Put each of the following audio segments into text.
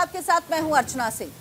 आपके साथ मैं हूं अर्चना सिंह।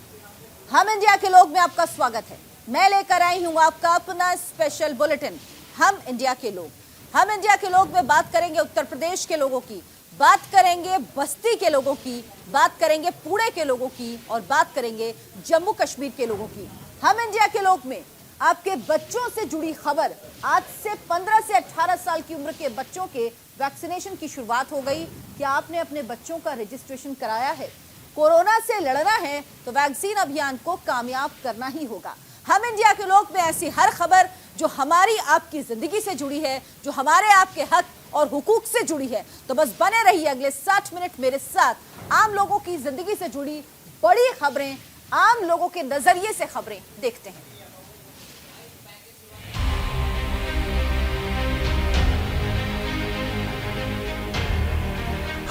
हम इंडिया के लोग में आपका स्वागत है। मैं लेकर आई हूं आपका अपना स्पेशल बुलेटिन हम इंडिया के लोग। हम इंडिया के लोग में बात करेंगे उत्तर प्रदेश के लोगों की, बात करेंगे बस्ती के लोगों की, बात करेंगे पुणे के लोगों की और बात करेंगे जम्मू कश्मीर के लोगों की। हम इंडिया के लोग में आपके बच्चों से जुड़ी खबर। आज से 15 से 18 साल की उम्र के बच्चों के वैक्सीनेशन की शुरुआत हो गई। क्या आपने अपने बच्चों का रजिस्ट्रेशन कराया है? कोरोना से लड़ना है तो वैक्सीन अभियान को कामयाब करना ही होगा। हम इंडिया के लोग में ऐसी हर खबर जो हमारी आपकी जिंदगी से जुड़ी है, जो हमारे आपके हक और हुकूक से जुड़ी है, तो बस बने रहिए अगले 60 मिनट मेरे साथ। आम लोगों की जिंदगी से जुड़ी बड़ी खबरें, आम लोगों के नजरिए से खबरें देखते हैं।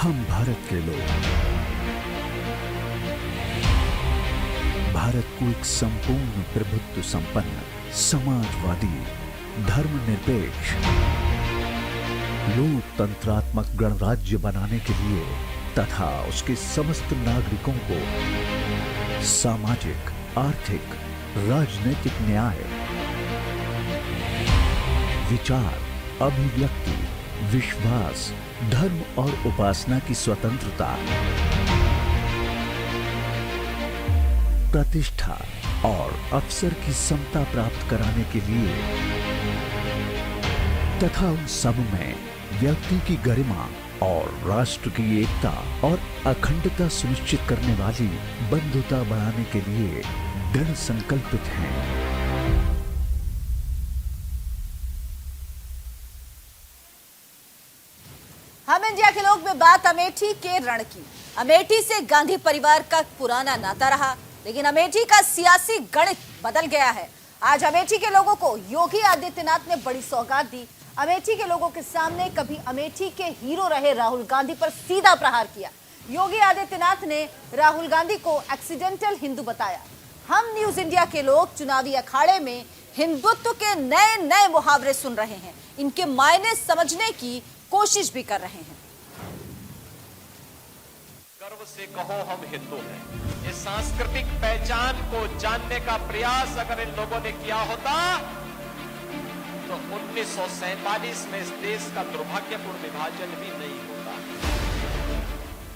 हम भारत के लोग भारत को एक संपूर्ण प्रभुत्व संपन्न, समाजवादी, धर्मनिरपेक्ष, लोकतंत्रात्मक गणराज्य बनाने के लिए तथा उसके समस्त नागरिकों को सामाजिक, आर्थिक, राजनीतिक न्याय, विचार, अभिव्यक्ति, विश्वास, धर्म और उपासना की स्वतंत्रता, प्रतिष्ठा और अवसर की समता प्राप्त कराने के लिए तथा उन सब में व्यक्ति की गरिमा और राष्ट्र की एकता और अखंडता सुनिश्चित करने वाली बंधुता बढ़ाने के लिए दृढ़ संकल्पित हैं। हम इंडिया के लोग में बात अमेठी के रण की। अमेठी से गांधी परिवार का पुराना नाता रहा, लेकिन अमेठी का सियासी गणित बदल गया है। आज अमेठी के लोगों को योगी आदित्यनाथ ने बड़ी सौगात दी। अमेठी के लोगों के सामने कभी अमेठी के हीरो रहे राहुल गांधी पर सीधा प्रहार किया। योगी आदित्यनाथ ने राहुल गांधी को एक्सीडेंटल हिंदू बताया। हम न्यूज इंडिया के लोग चुनावी अखाड़े में हिंदुत्व के नए नए मुहावरे सुन रहे हैं, इनके मायने समझने की कोशिश भी कर रहे हैं। गर्व से कहो हम हिंदू हैं। इस सांस्कृतिक पहचान को जानने का प्रयास अगर इन लोगों ने किया होता तो 1947 में इस देश का दुर्भाग्यपूर्ण विभाजन भी नहीं होता।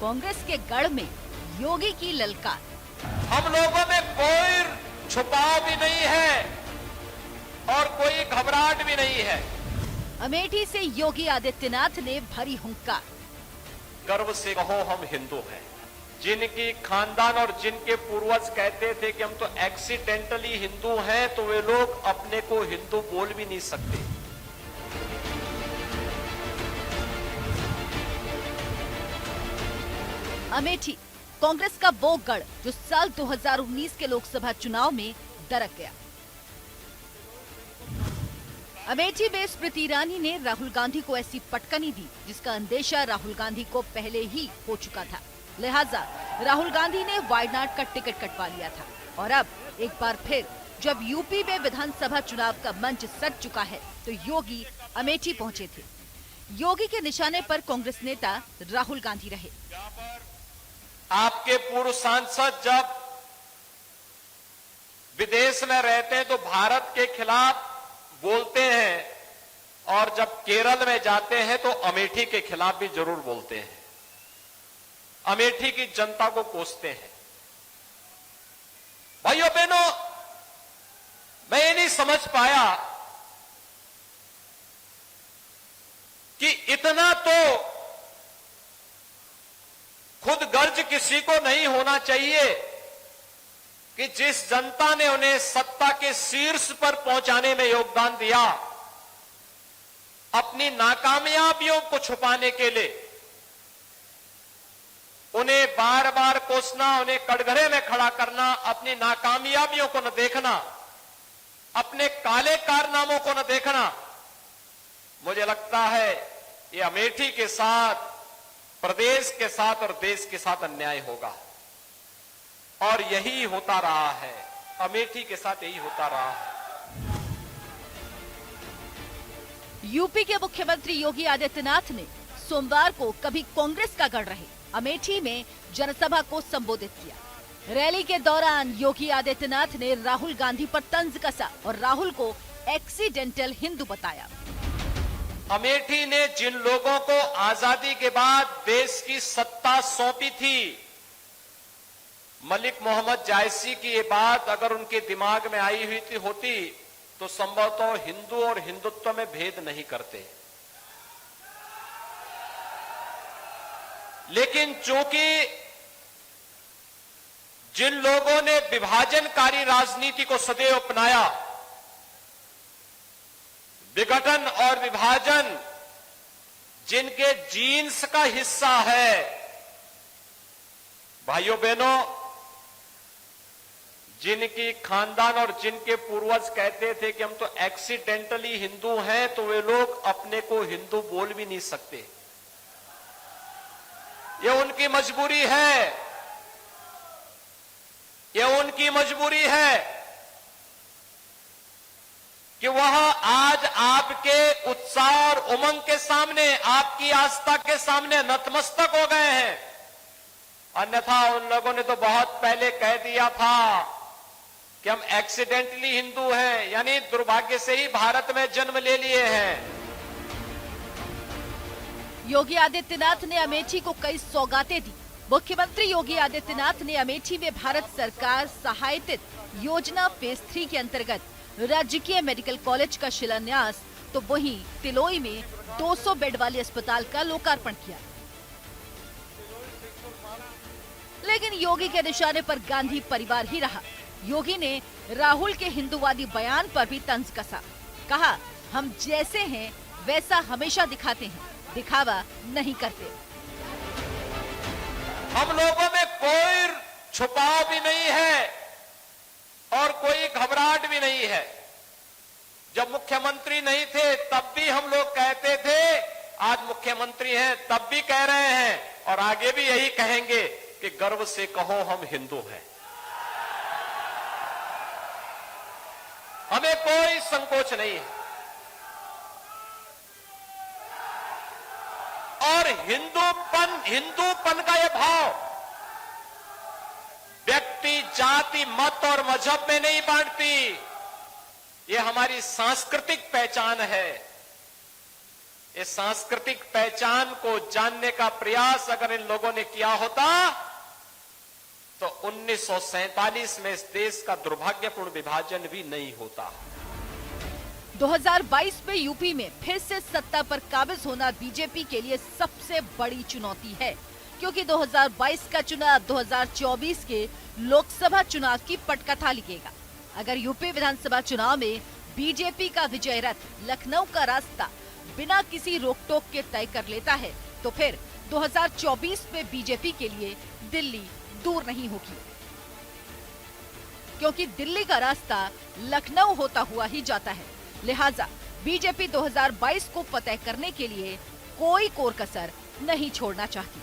कांग्रेस के गढ़ में योगी की ललकार। हम लोगों में कोई छुपाव भी नहीं है और कोई घबराहट भी नहीं है। अमेठी से योगी आदित्यनाथ ने भरी हुंकार। गर्व से कहो हम हिंदू हैं। जिनकी खानदान और जिनके पूर्वज कहते थे कि हम तो एक्सीडेंटली हिंदू हैं, तो वे लोग अपने को हिंदू बोल भी नहीं सकते। अमेठी कांग्रेस का वो गढ़ जो साल 2019 के लोकसभा चुनाव में दरक गया। अमेठी में स्मृति ईरानी ने राहुल गांधी को ऐसी पटकनी दी जिसका अंदेशा राहुल गांधी को पहले ही हो चुका था। लिहाजा राहुल गांधी ने वायनाड का टिकट कटवा लिया था और अब एक बार फिर जब यूपी में विधानसभा चुनाव का मंच सज चुका है तो योगी अमेठी पहुंचे थे। योगी के निशाने पर कांग्रेस नेता राहुल गांधी रहे। आपके पूर्व सांसद जब विदेश में रहते हैं तो भारत के खिलाफ बोलते हैं और जब केरल में जाते हैं तो अमेठी के खिलाफ भी जरूर बोलते हैं। अमेठी की जनता को कोसते हैं। भाइयों बहनों, मैं ये नहीं समझ पाया कि इतना तो खुद गर्ज किसी को नहीं होना चाहिए कि जिस जनता ने उन्हें सत्ता के शीर्ष पर पहुंचाने में योगदान दिया, अपनी नाकामयाबियों को छुपाने के लिए उन्हें बार बार कोसना, उन्हें कटघरे में खड़ा करना, अपनी नाकामयाबियों को न देखना, अपने काले कारनामों को न देखना, मुझे लगता है ये अमेठी के साथ, प्रदेश के साथ और देश के साथ अन्याय होगा। और यही होता रहा है, अमेठी के साथ यही होता रहा है। यूपी के मुख्यमंत्री योगी आदित्यनाथ ने सोमवार को कभी कांग्रेस का गढ़ रहे अमेठी में जनसभा को संबोधित किया। रैली के दौरान योगी आदित्यनाथ ने राहुल गांधी पर तंज कसा और राहुल को एक्सीडेंटल हिंदू बताया। अमेठी ने जिन लोगों को आजादी के बाद देश की सत्ता सौंपी थी, मलिक मोहम्मद जायसी की ये बात अगर उनके दिमाग में आई हुई होती तो संभवतः हिंदू और हिंदुत्व में भेद नहीं करते। लेकिन चूंकि जिन लोगों ने विभाजनकारी राजनीति को सदैव अपनाया, विघटन और विभाजन जिनके जीन्स का हिस्सा है, भाइयों बहनों, जिनकी खानदान और जिनके पूर्वज कहते थे कि हम तो एक्सीडेंटली हिंदू हैं, तो वे लोग अपने को हिंदू बोल भी नहीं सकते। ये उनकी मजबूरी है, ये उनकी मजबूरी है कि वह आज आपके उत्साह और उमंग के सामने, आपकी आस्था के सामने नतमस्तक हो गए हैं। अन्यथा उन लोगों ने तो बहुत पहले कह दिया था कि हम एक्सीडेंटली हिंदू हैं, यानी दुर्भाग्य से ही भारत में जन्म ले लिए हैं। योगी आदित्यनाथ ने अमेठी को कई सौगातें दी। मुख्यमंत्री योगी आदित्यनाथ ने अमेठी में भारत सरकार सहायतित योजना फेज 3 के अंतर्गत राजकीय मेडिकल कॉलेज का शिलान्यास, तो वहीं तिलोई में 200 बेड वाले अस्पताल का लोकार्पण किया। लेकिन योगी के निशाने पर गांधी परिवार ही रहा। योगी ने राहुल के हिंदूवादी बयान पर भी तंज कसा। कहा, हम जैसे हैं वैसा हमेशा दिखाते हैं, दिखावा नहीं करते। हम लोगों में कोई छुपाव भी नहीं है और कोई घबराहट भी नहीं है। जब मुख्यमंत्री नहीं थे तब भी हम लोग कहते थे, आज मुख्यमंत्री हैं तब भी कह रहे हैं और आगे भी यही कहेंगे कि गर्व से कहो हम हिंदू हैं। हमें कोई संकोच नहीं है। और हिंदूपन का यह भाव व्यक्ति जाति मत और मजहब में नहीं बांटती, ये हमारी सांस्कृतिक पहचान है। इस सांस्कृतिक पहचान को जानने का प्रयास अगर इन लोगों ने किया होता तो 1947 में इस देश का दुर्भाग्यपूर्ण विभाजन भी नहीं होता। 2022 में यूपी में फिर से सत्ता पर काबिज होना बीजेपी के लिए सबसे बड़ी चुनौती है, क्योंकि 2022 का चुनाव 2024 के लोकसभा चुनाव की पटकथा लिखेगा। अगर यूपी विधानसभा चुनाव में बीजेपी का विजय रथ लखनऊ का रास्ता बिना किसी रोक टोक के तय कर लेता है, तो फिर 2024 में बीजेपी के लिए दिल्ली दूर नहीं होगी, क्योंकि दिल्ली का रास्ता लखनऊ होता हुआ ही जाता है। लिहाजा बीजेपी 2022 को फतेह करने के लिए कोई कोर कसर नहीं छोड़ना चाहती।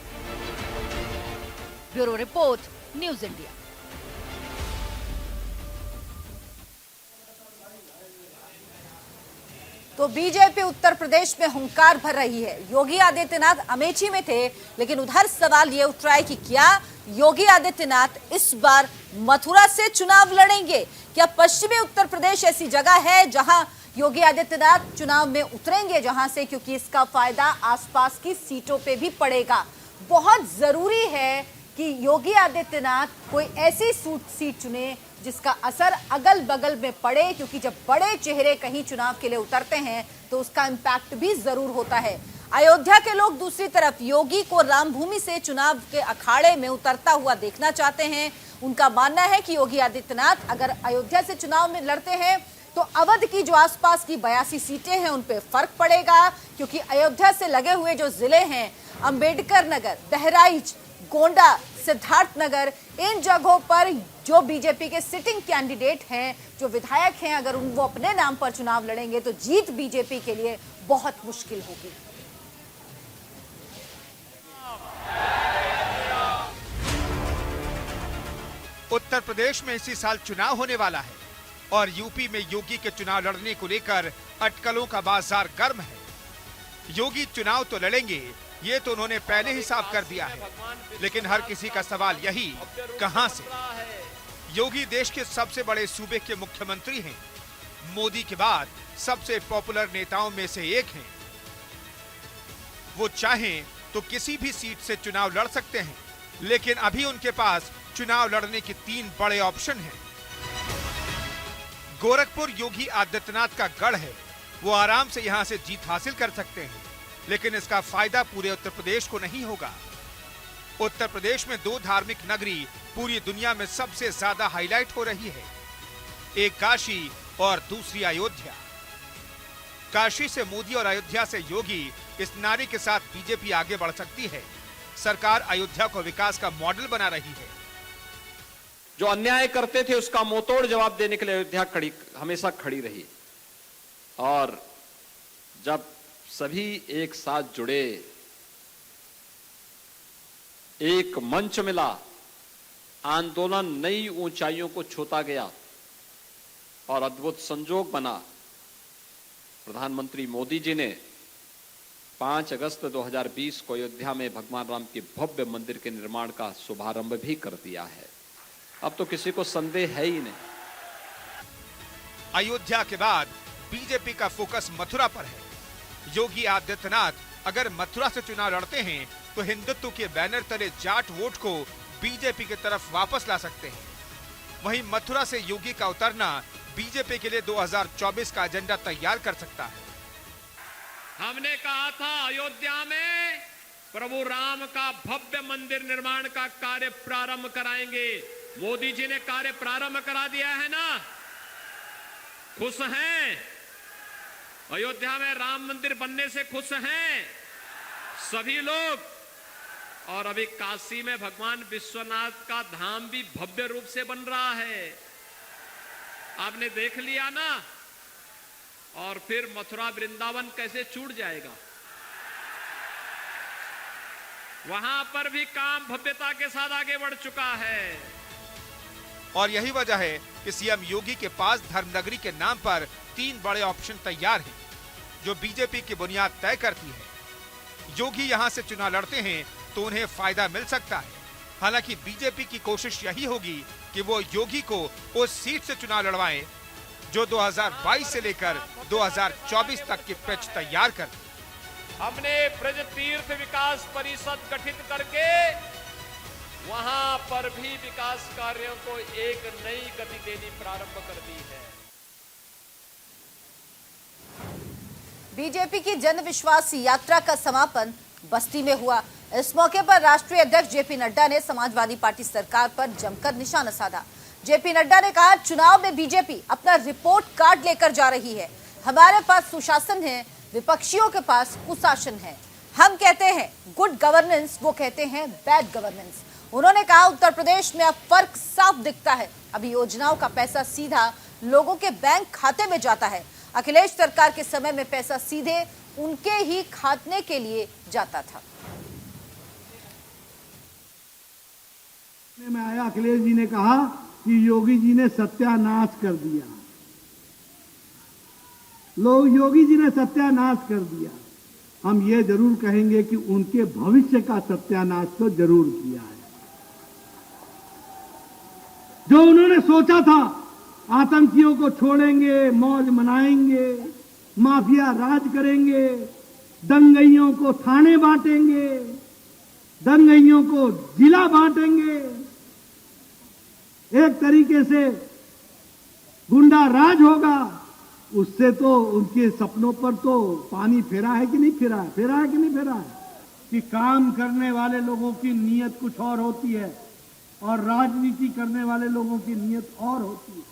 Bureau report, news India. तो बीजेपी उत्तर प्रदेश में हुंकार भर रही है। योगी आदित्यनाथ अमेठी में थे, लेकिन उधर सवाल ये उठ रहा है कि क्या योगी आदित्यनाथ इस बार मथुरा से चुनाव लड़ेंगे? क्या पश्चिमी उत्तर प्रदेश ऐसी जगह है जहां योगी आदित्यनाथ चुनाव में उतरेंगे, जहां से, क्योंकि इसका फायदा आसपास की सीटों पे भी पड़ेगा। बहुत जरूरी है कि योगी आदित्यनाथ कोई ऐसी सीट चुने जिसका असर अगल बगल में पड़े, क्योंकि जब बड़े चेहरे कहीं चुनाव के लिए उतरते हैं तो उसका इम्पैक्ट भी जरूर होता है। अयोध्या के लोग दूसरी तरफ योगी को रामभूमि से चुनाव के अखाड़े में उतरता हुआ देखना चाहते हैं। उनका मानना है कि योगी आदित्यनाथ अगर अयोध्या से चुनाव में लड़ते हैं तो अवध की जो आसपास की 82 सीटें हैं उन पे फर्क पड़ेगा, क्योंकि अयोध्या से लगे हुए जो जिले हैं, अंबेडकर नगर, बहराइच, गोंडा, सिद्धार्थनगर, इन जगहों पर जो बीजेपी के सिटिंग कैंडिडेट हैं, जो विधायक हैं, अगर वो अपने नाम पर चुनाव लड़ेंगे तो जीत बीजेपी के लिए बहुत मुश्किल होगी। उत्तर प्रदेश में इसी साल चुनाव होने वाला है और यूपी में योगी के चुनाव लड़ने को लेकर अटकलों का बाजार गर्म है। योगी चुनाव तो लड़ेंगे, ये तो उन्होंने पहले ही साफ कर दिया है। लेकिन हर किसी का सवाल यही, कहां से? योगी देश के सबसे बड़े सूबे के मुख्यमंत्री हैं। मोदी के बाद सबसे पॉपुलर नेताओं में से एक हैं। वो चाहें तो किसी भी सीट से चुनाव लड़ सकते हैं, लेकिन अभी उनके पास चुनाव लड़ने के 3 बड़े ऑप्शन हैं। गोरखपुर योगी आदित्यनाथ का गढ़ है, वो आराम से यहां से जीत हासिल कर सकते हैं, लेकिन इसका फायदा पूरे उत्तर प्रदेश को नहीं होगा। उत्तर प्रदेश में 2 धार्मिक नगरी पूरी दुनिया में सबसे ज्यादा हाईलाइट हो रही है, एक काशी और दूसरी अयोध्या। काशी से मोदी और अयोध्या से योगी, इस नारे के साथ बीजेपी आगे बढ़ सकती है। सरकार अयोध्या को विकास का मॉडल बना रही है। जो अन्याय करते थे उसका मुंहतोड़ जवाब देने के लिए अयोध्या हमेशा खड़ी रही। और जब सभी एक साथ जुड़े, एक मंच मिला, आंदोलन नई ऊंचाइयों को छूता गया और अद्भुत संजोग बना। प्रधानमंत्री मोदी जी ने 5 अगस्त 2020 को अयोध्या में भगवान राम के भव्य मंदिर के निर्माण का शुभारंभ भी कर दिया है। अब तो किसी को संदेह है ही नहीं। अयोध्या के बाद बीजेपी का फोकस मथुरा पर है। योगी आदित्यनाथ अगर मथुरा से चुनाव लड़ते हैं तो हिंदुत्व के बैनर तले जाट वोट को बीजेपी की तरफ वापस ला सकते हैं। वहीं मथुरा से योगी का उतरना बीजेपी के लिए 2024 का एजेंडा तैयार कर सकता है। हमने कहा था अयोध्या में प्रभु राम का भव्य मंदिर निर्माण का कार्य प्रारंभ कराएंगे। मोदी जी ने कार्य प्रारंभ करा दिया है ना, खुश हैं? अयोध्या में राम मंदिर बनने से खुश हैं सभी लोग। और अभी काशी में भगवान विश्वनाथ का धाम भी भव्य रूप से बन रहा है, आपने देख लिया ना। और फिर मथुरा वृंदावन कैसे छूट जाएगा? वहां पर भी काम भव्यता के साथ आगे बढ़ चुका है। और यही वजह है कि सीएम योगी के पास धर्मनगरी के नाम पर 3 बड़े ऑप्शन तैयार हैं, जो बीजेपी की बुनियाद तय करती है। योगी यहां से चुनाव लड़ते हैं तो उन्हें फायदा मिल सकता है। हालांकि बीजेपी की कोशिश यही होगी कि वो योगी को उस सीट से चुनाव लड़वाएं जो 2022 से लेकर 2024 तक की पिच तैयार कर। हमने ब्रज तीर्थ विकास परिषद गठित करके वहां पर भी विकास कार्यों को एक नई गति देनी प्रारंभ कर दी है। बीजेपी की जन विश्वास यात्रा का समापन बस्ती में हुआ। इस मौके पर राष्ट्रीय अध्यक्ष जेपी नड्डा ने समाजवादी पार्टी सरकार पर जमकर निशाना साधा। जेपी नड्डा ने कहा, चुनाव में बीजेपी अपना रिपोर्ट कार्ड लेकर जा रही है। हमारे पास सुशासन है, विपक्षियों के पास कुशासन है। हम कहते हैं गुड गवर्नेंस, वो कहते हैं बैड गवर्नेंस। उन्होंने कहा, उत्तर प्रदेश में अब फर्क साफ दिखता है। अभी योजनाओं का पैसा सीधा लोगों के बैंक खाते में जाता है। अखिलेश सरकार के समय में पैसा सीधे उनके ही खाते के लिए जाता था। में आया, अखिलेश जी ने कहा कि योगी जी ने सत्यानाश कर दिया। लोग योगी जी ने सत्यानाश कर दिया। हम ये जरूर कहेंगे कि उनके भविष्य का सत्यानाश तो जरूर किया है। जो उन्होंने सोचा था आतंकियों को छोड़ेंगे, मौज मनाएंगे, माफिया राज करेंगे, दंगइयों को थाने बांटेंगे, दंगइयों को जिला बांटेंगे, एक तरीके से गुंडा राज होगा, उससे तो उनके सपनों पर तो पानी फेरा है कि नहीं फेरा है? फेरा है कि नहीं फेरा है? कि काम करने वाले लोगों की नीयत कुछ और होती है और राजनीति करने वाले लोगों की नीयत और होती है।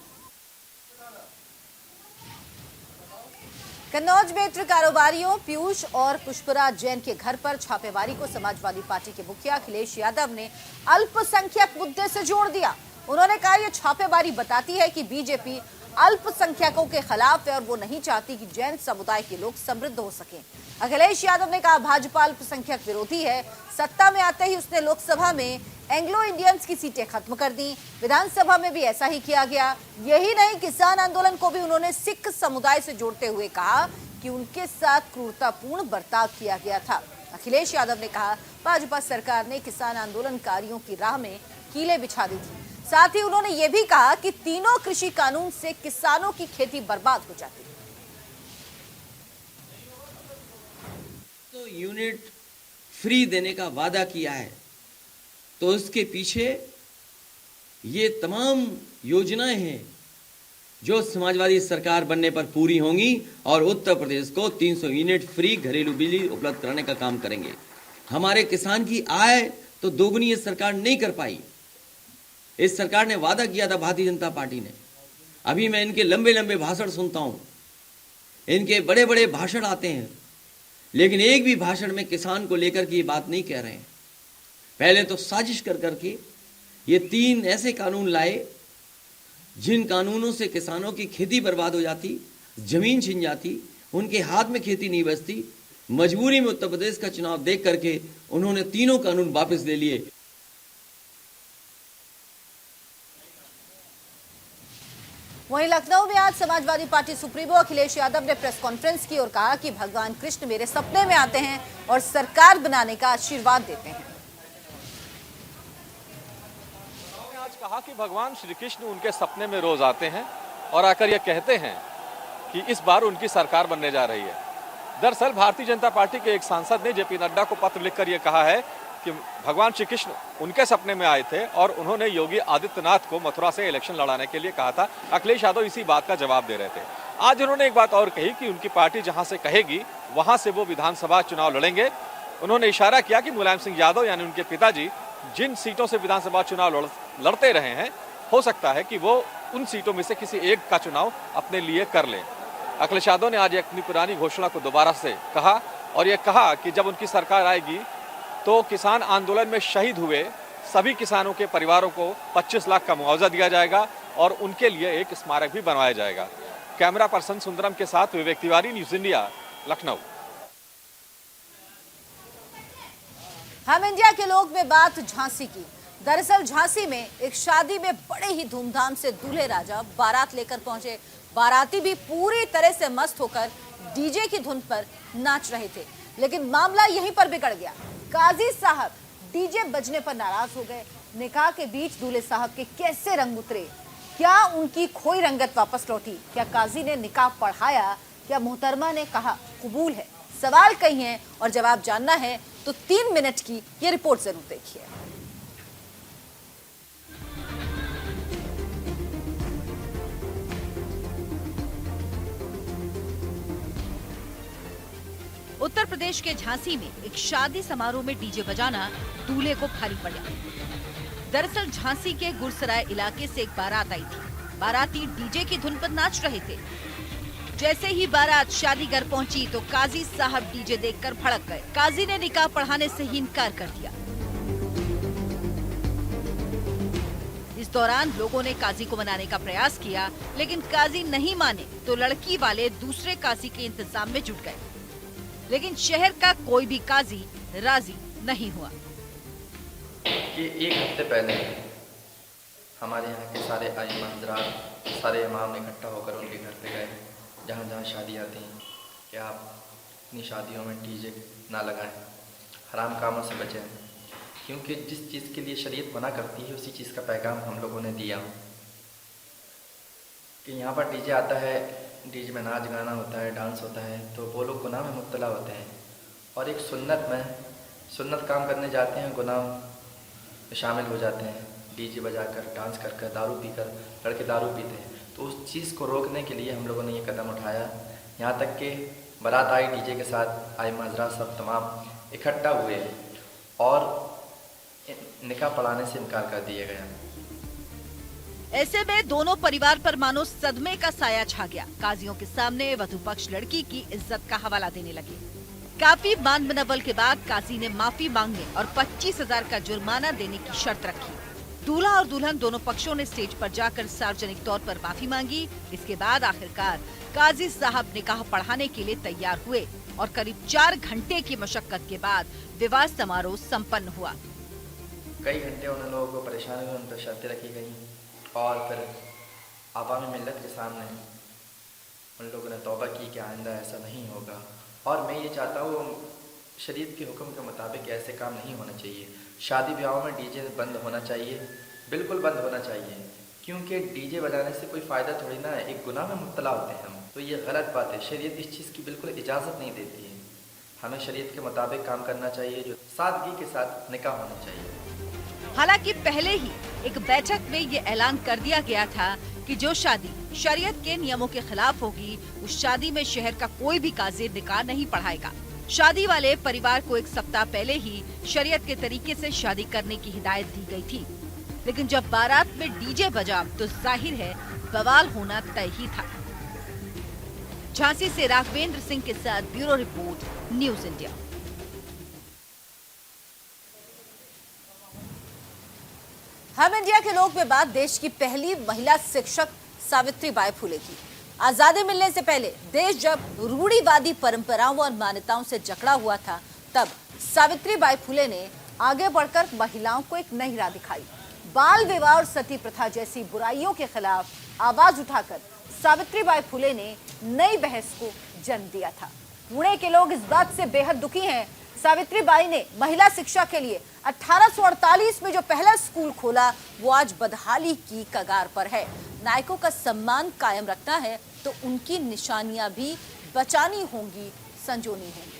कन्नौज में इत्र कारोबारियों पीयूष और पुष्पराज जैन के घर पर छापेमारी को समाजवादी पार्टी के मुखिया अखिलेश यादव ने अल्पसंख्यक मुद्दे से जोड़ दिया। उन्होंने कहा, यह छापेमारी बताती है कि बीजेपी अल्पसंख्यकों के खिलाफ है और वो नहीं चाहती कि जैन समुदाय के लोग समृद्ध हो सकें। अखिलेश यादव ने कहा, भाजपा अल्पसंख्यक विरोधी है। सत्ता में आते ही उसने लोकसभा में एंग्लो इंडियंस की सीटें खत्म कर दी, विधानसभा में भी ऐसा ही किया गया। यही नहीं, किसान आंदोलन को भी उन्होंने सिख समुदाय से जोड़ते हुए कहा कि उनके साथ क्रूरतापूर्ण बर्ताव किया गया था। अखिलेश यादव ने कहा, भाजपा सरकार ने किसान आंदोलनकारियों की राह में कीले बिछा दी थी। साथ ही उन्होंने ये भी कहा कि तीनों कृषि कानून से किसानों की खेती बर्बाद हो जाती है। तो यूनिट फ्री देने का वादा किया है, तो उसके पीछे ये तमाम योजनाएं हैं जो समाजवादी सरकार बनने पर पूरी होंगी और उत्तर प्रदेश को 300 यूनिट फ्री घरेलू बिजली उपलब्ध कराने का काम करेंगे। हमारे किसान की आय तो दोगुनी ये सरकार नहीं कर पाई। इस सरकार ने वादा किया था, भारतीय जनता पार्टी ने। अभी मैं इनके लंबे लंबे भाषण सुनता हूं, इनके बड़े बड़े भाषण आते हैं, लेकिन एक भी भाषण में किसान को लेकर के ये बात नहीं कह रहे हैं। पहले तो साजिश कर करके ये 3 ऐसे कानून लाए जिन कानूनों से किसानों की खेती बर्बाद हो जाती, जमीन छिन जाती, उनके हाथ में खेती नहीं बचती। मजबूरी में उत्तर प्रदेश का चुनाव देख करके उन्होंने तीनों कानून वापस ले लिए। वहीं लखनऊ में आज समाजवादी पार्टी सुप्रीमो अखिलेश यादव ने प्रेस कॉन्फ्रेंस की और कहा कि भगवान कृष्ण मेरे सपने में आते हैं और सरकार बनाने का आशीर्वाद देते हैं। आज कहा कि भगवान श्री कृष्ण उनके सपने में रोज आते हैं और आकर ये कहते हैं कि इस बार उनकी सरकार बनने जा रही है। दरअसल भारतीय जनता पार्टी के एक सांसद ने जेपी नड्डा को पत्र लिखकर यह कहा है कि भगवान श्री कृष्ण उनके सपने में आए थे और उन्होंने योगी आदित्यनाथ को मथुरा से इलेक्शन लड़ाने के लिए कहा था। अखिलेश यादव इसी बात का जवाब दे रहे थे। आज उन्होंने एक बात और कही कि उनकी पार्टी जहां से कहेगी वहां से वो विधानसभा चुनाव लड़ेंगे। उन्होंने इशारा किया कि मुलायम सिंह यादव यानी उनके पिताजी जिन सीटों से विधानसभा चुनाव लड़ते रहे हैं, हो सकता है कि वो उन सीटों में से किसी एक का चुनाव अपने लिए कर लें। अखिलेश यादव ने आज अपनी पुरानी घोषणा को दोबारा से कहा और ये कहा कि जब उनकी सरकार आएगी तो किसान आंदोलन में शहीद हुए सभी किसानों के परिवारों को 25 लाख का मुआवजा दिया जाएगा और उनके लिए एक स्मारक भी बनवाया जाएगा। कैमरा पर्सन सुंदरम के साथ विवेक तिवारी, न्यूज इंडिया, लखनऊ। हम इंडिया के लोग में बात झांसी की। दरअसल झांसी में एक शादी में बड़े ही धूमधाम से दूल्हे राजा बारात लेकर पहुंचे। बाराती भी पूरी तरह से मस्त होकर डीजे की धुन पर नाच रहे थे, लेकिन मामला यहीं पर बिगड़ गया। काजी साहब डीजे बजने पर नाराज हो गए। निकाह के बीच दूल्हे साहब के कैसे रंग उतरे? क्या उनकी खोई रंगत वापस लौटी? क्या काजी ने निकाह पढ़ाया? क्या मोहतरमा ने कहा कबूल है? सवाल कई हैं और जवाब जानना है तो 3 मिनट की ये रिपोर्ट जरूर देखिए। उत्तर प्रदेश के झांसी में एक शादी समारोह में डीजे बजाना दूल्हे को भारी पड़ा। दरअसल झांसी के गुरसराय इलाके से एक बारात आई थी। बाराती डीजे की धुन पर नाच रहे थे। जैसे ही बारात शादी घर पहुंची तो काजी साहब डीजे देखकर भड़क गए। काजी ने निकाह पढ़ाने से ही इनकार कर दिया। इस दौरान लोगों ने काजी को मनाने का प्रयास किया, लेकिन काजी नहीं माने तो लड़की वाले दूसरे काजी के इंतजाम में जुट गए, लेकिन शहर का कोई भी काजी राजी नहीं हुआ। कि 1 हफ्ते पहले हमारे यहाँ के सारे आइमान हज़रात, सारे इमाम इकट्ठा होकर उनके घर पे गए जहाँ जहाँ शादियाँ थी कि आप अपनी शादियों में डीजे ना लगाएं, हराम कामों से बचें, क्योंकि जिस चीज़ के लिए शरीयत मना करती है उसी चीज़ का पैगाम हम लोगों ने दिया कि यहाँ पर डीजे आता है, डीजे में नाच गाना होता है, डांस होता है, तो वो लोग गुनाह में मुब्तला होते हैं और एक सुन्नत काम करने जाते हैं, गुनाह में शामिल हो जाते हैं। डीजे बजाकर, डांस कर, दारू पीकर, लड़के दारू पीते हैं। तो उस चीज़ को रोकने के लिए हम लोगों ने ये कदम उठाया। यहाँ तक कि बारात आई डीजे के साथ, आइमा हज़रात सब तमाम इकट्ठा हुए और निकाह पढ़ाने से इनकार कर दिया गया। ऐसे में दोनों परिवार पर मानो सदमे का साया छा गया। काजियों के सामने वधू पक्ष लड़की की इज्जत का हवाला देने लगे। काफी मान मनवल के बाद काजी ने माफी मांगने और 25,000 का जुर्माना देने की शर्त रखी। दूल्हा और दुल्हन दोनों पक्षों ने स्टेज पर जाकर सार्वजनिक तौर पर माफी मांगी। इसके बाद आखिरकार काजी साहब निकाह पढ़ाने के लिए तैयार हुए और करीब 4 घंटे की मशक्कत के बाद विवाह समारोह संपन्न हुआ। कई घंटे उन लोगों को परेशानी हुई, उन पर शर्तें रखी गई और फिर आवामी मिल्लत के सामने उन लोगों ने तौबा की कि आइंदा ऐसा नहीं होगा। और मैं ये चाहता हूँ शरीयत के हुक्म के मुताबिक ऐसे काम नहीं होना चाहिए। शादी ब्याहों में डीजे बंद होना चाहिए, बिल्कुल बंद होना चाहिए, क्योंकि डीजे बजाने से कोई फ़ायदा थोड़ी ना है, एक गुनाह में मुब्तला होते हैं हम। तो ये गलत बात है, शरीयत इस चीज़ की बिल्कुल इजाज़त नहीं देती है। हमें शरीयत के मुताबिक काम करना चाहिए, जो सादगी के साथ निकाह होना चाहिए। हालांकि पहले ही एक बैठक में ये ऐलान कर दिया गया था कि जो शादी शरीयत के नियमों के खिलाफ होगी, उस शादी में शहर का कोई भी काजी निकाह नहीं पढ़ाएगा। शादी वाले परिवार को एक सप्ताह पहले ही शरीयत के तरीके से शादी करने की हिदायत दी गई थी, लेकिन जब बारात में डीजे बजा तो जाहिर है बवाल होना तय ही था। झांसी से राघवेंद्र सिंह के साथ ब्यूरो रिपोर्ट, न्यूज इंडिया। हम इंडिया के लोग में बात देश की पहली महिला शिक्षक सावित्रीबाई फुले की। आजादी मिलने से पहले देश जब रूढ़िवादी परंपराओं और मान्यताओं से जकड़ा हुआ था, तब सावित्रीबाई फुले ने आगे बढ़कर महिलाओं को एक नई राह दिखाई। बाल विवाह और सती प्रथा जैसी बुराइयों के खिलाफ आवाज उठाकर सावित्रीबाई फुले ने नई बहस को जन्म दिया था। पुणे के लोग इस बात से बेहद दुखी हैं। सावित्रीबाई ने महिला शिक्षा के लिए 1848 में जो पहला स्कूल खोला, वो आज बदहाली की कगार पर है। नायकों का सम्मान कायम रखना है तो उनकी निशानियां भी बचानी होंगी, संजोनी होंगी।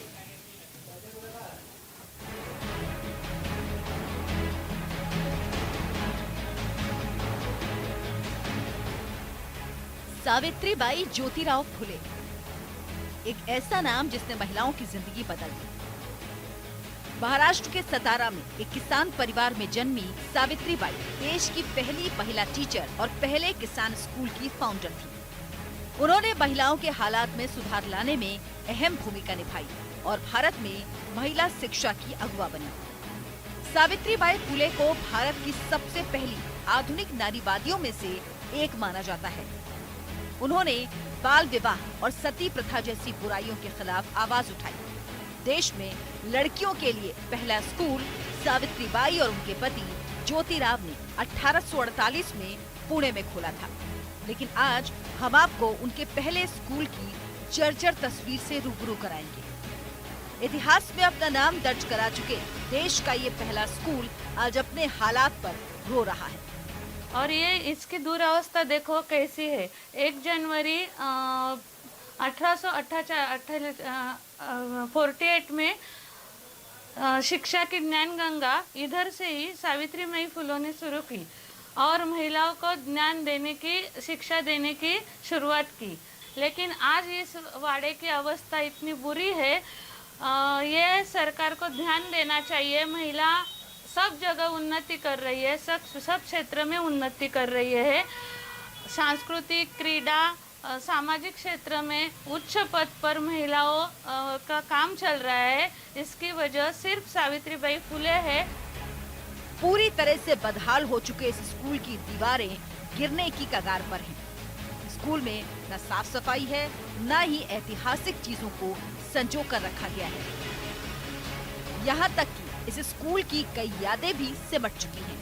सावित्रीबाई ज्योतिराव फुले, एक ऐसा नाम जिसने महिलाओं की जिंदगी बदल दी। महाराष्ट्र के सतारा में एक किसान परिवार में जन्मी सावित्रीबाई देश की पहली महिला टीचर और पहले किसान स्कूल की फाउंडर थी। उन्होंने महिलाओं के हालात में सुधार लाने में अहम भूमिका निभाई और भारत में महिला शिक्षा की अगुवा बनी। सावित्रीबाई फुले को भारत की सबसे पहली आधुनिक नारीवादियों में से एक माना जाता है। उन्होंने बाल विवाह और सती प्रथा जैसी बुराइयों के खिलाफ आवाज उठाई। देश में लड़कियों के लिए पहला स्कूल सावित्रीबाई और उनके पति ज्योतिराव ने 1848 में पुणे में खोला था। लेकिन आज हम आपको उनके पहले स्कूल की जर्जर तस्वीर से रूबरू कराएंगे। इतिहास में अपना नाम दर्ज करा चुके देश का ये पहला स्कूल आज अपने हालात पर रो रहा है। और ये इसकी दुरावस्था देखो कैसी है। 1 जनवरी 1848 में शिक्षा की ज्ञान गंगा इधर से ही सावित्रीबाई फुले ने शुरू की और महिलाओं को ज्ञान देने की, शिक्षा देने की शुरुआत की। लेकिन आज इस वाड़े की अवस्था इतनी बुरी है, ये सरकार को ध्यान देना चाहिए। महिला सब जगह उन्नति कर रही है, सब क्षेत्र में उन्नति कर रही है। सांस्कृतिक, क्रीड़ा, सामाजिक क्षेत्र में उच्च पद पर महिलाओं का काम चल रहा है। इसकी वजह सिर्फ सावित्रीबाई फुले है। पूरी तरह से बदहाल हो चुके इस स्कूल की दीवारें गिरने की कगार पर हैं। स्कूल में न साफ सफाई है, न ही ऐतिहासिक चीजों को संजो कर रखा गया है। यहाँ तक कि इस स्कूल की कई यादें भी सिमट चुकी हैं।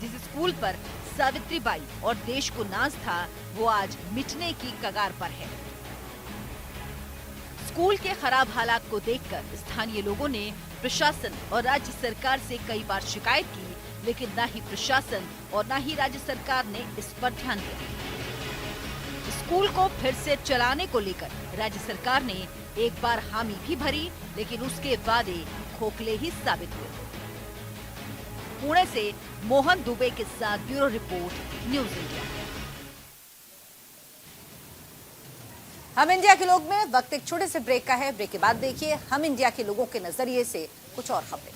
जिस स्कूल पर सावित्रीबाई और देश को नाज था, वो आज मिटने की कगार पर है। स्कूल के खराब हालात को देखकर स्थानीय लोगों ने प्रशासन और राज्य सरकार से कई बार शिकायत की, लेकिन न ही प्रशासन और न ही राज्य सरकार ने इस पर ध्यान दिया। स्कूल को फिर से चलाने को लेकर राज्य सरकार ने एक बार हामी भी भरी, लेकिन उसके वादे खोखले ही साबित हुए। पुणे से मोहन दुबे के साथ ब्यूरो रिपोर्ट, न्यूज इंडिया। हम इंडिया के लोग में वक्त एक छोटे से ब्रेक का है। ब्रेक के बाद देखिए हम इंडिया के लोगों के नजरिए से कुछ और खबरें।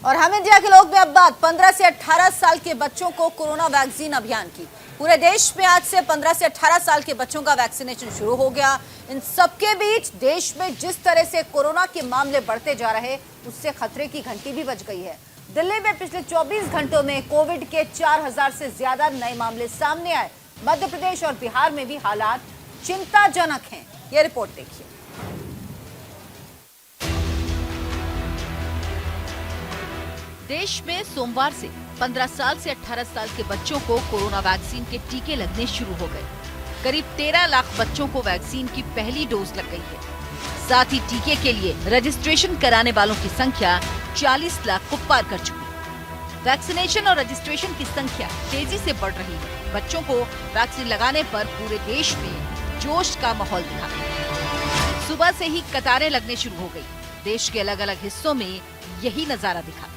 और हम इंडिया के लोग में अब बात 15 से 18 साल के बच्चों को कोरोना वैक्सीन अभियान की। पूरे देश में आज से 15 से 18 साल के बच्चों का वैक्सीनेशन शुरू हो गया। इन सबके बीच देश में जिस तरह से कोरोना के मामले बढ़ते जा रहे, उससे खतरे की घंटी भी बज गई है। दिल्ली में पिछले 24 घंटों में कोविड के 4000 से ज्यादा नए मामले सामने आए। मध्य प्रदेश और बिहार में भी हालात चिंताजनक हैं। यह रिपोर्ट देखिए। देश में सोमवार से 15 साल से 18 साल के बच्चों को कोरोना वैक्सीन के टीके लगने शुरू हो गए। करीब 13 लाख बच्चों को वैक्सीन की पहली डोज लग गई है। साथ ही टीके के लिए रजिस्ट्रेशन कराने वालों की संख्या 40 लाख को पार कर चुकी है। वैक्सीनेशन और रजिस्ट्रेशन की संख्या तेजी से बढ़ रही है। बच्चों को वैक्सीन लगाने पर पूरे देश में जोश का माहौल दिखा। सुबह से ही कतारें लगने शुरू हो गई। देश के अलग अलग हिस्सों में यही नजारा दिखा।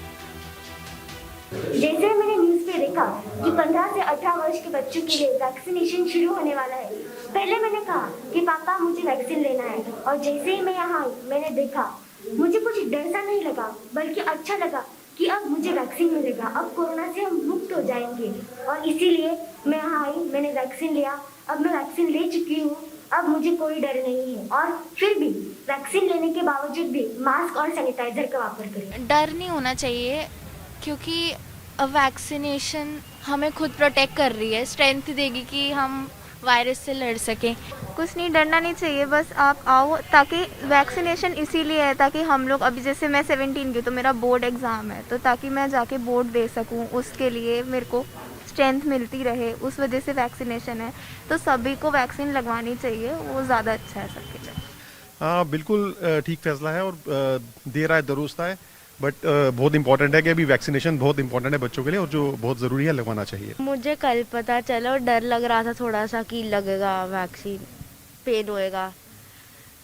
जैसे मैंने न्यूज पे देखा कि 15 से 18 वर्ष के बच्चों के लिए वैक्सीनेशन शुरू होने वाला है, पहले मैंने कहा कि पापा मुझे वैक्सीन लेना है, और जैसे ही मैं यहाँ आई मैंने देखा, मुझे कुछ डर सा नहीं लगा, बल्कि अच्छा लगा कि अब मुझे वैक्सीन मिलेगा, अब कोरोना से हम मुक्त हो जाएंगे। और इसीलिए मैं यहाँ आई, मैंने वैक्सीन लिया, अब मैं वैक्सीन ले चुकी हूँ, अब मुझे कोई डर नहीं है। और फिर भी वैक्सीन लेने के बावजूद भी मास्क और सैनिटाइजर का वापर करें। डर नहीं होना चाहिए, क्योंकि वैक्सीनेशन हमें खुद प्रोटेक्ट कर रही है, स्ट्रेंथ देगी कि हम वायरस से लड़ सकें। कुछ नहीं, डरना नहीं चाहिए, बस आप आओ। ताकि वैक्सीनेशन इसीलिए है ताकि हम लोग, अभी जैसे मैं 17 की, तो मेरा बोर्ड एग्ज़ाम है, तो ताकि मैं जाके बोर्ड दे सकूं, उसके लिए मेरे को स्ट्रेंथ मिलती रहे, उस वजह से वैक्सीनेशन है। तो सभी को वैक्सीन लगवानी चाहिए, वो ज़्यादा अच्छा है सबके लिए। हाँ, बिल्कुल ठीक फैसला है और देर आए दुरुस्त आए, बट बहुत इंपॉर्टेंट है कि अभी वैक्सीनेशन बहुत इंपॉर्टेंट है बच्चों के लिए, और जो बहुत ज़रूरी है, लगवाना चाहिए। मुझे कल पता चला और डर लग रहा था थोड़ा सा कि लगेगा वैक्सीन, पेन होएगा,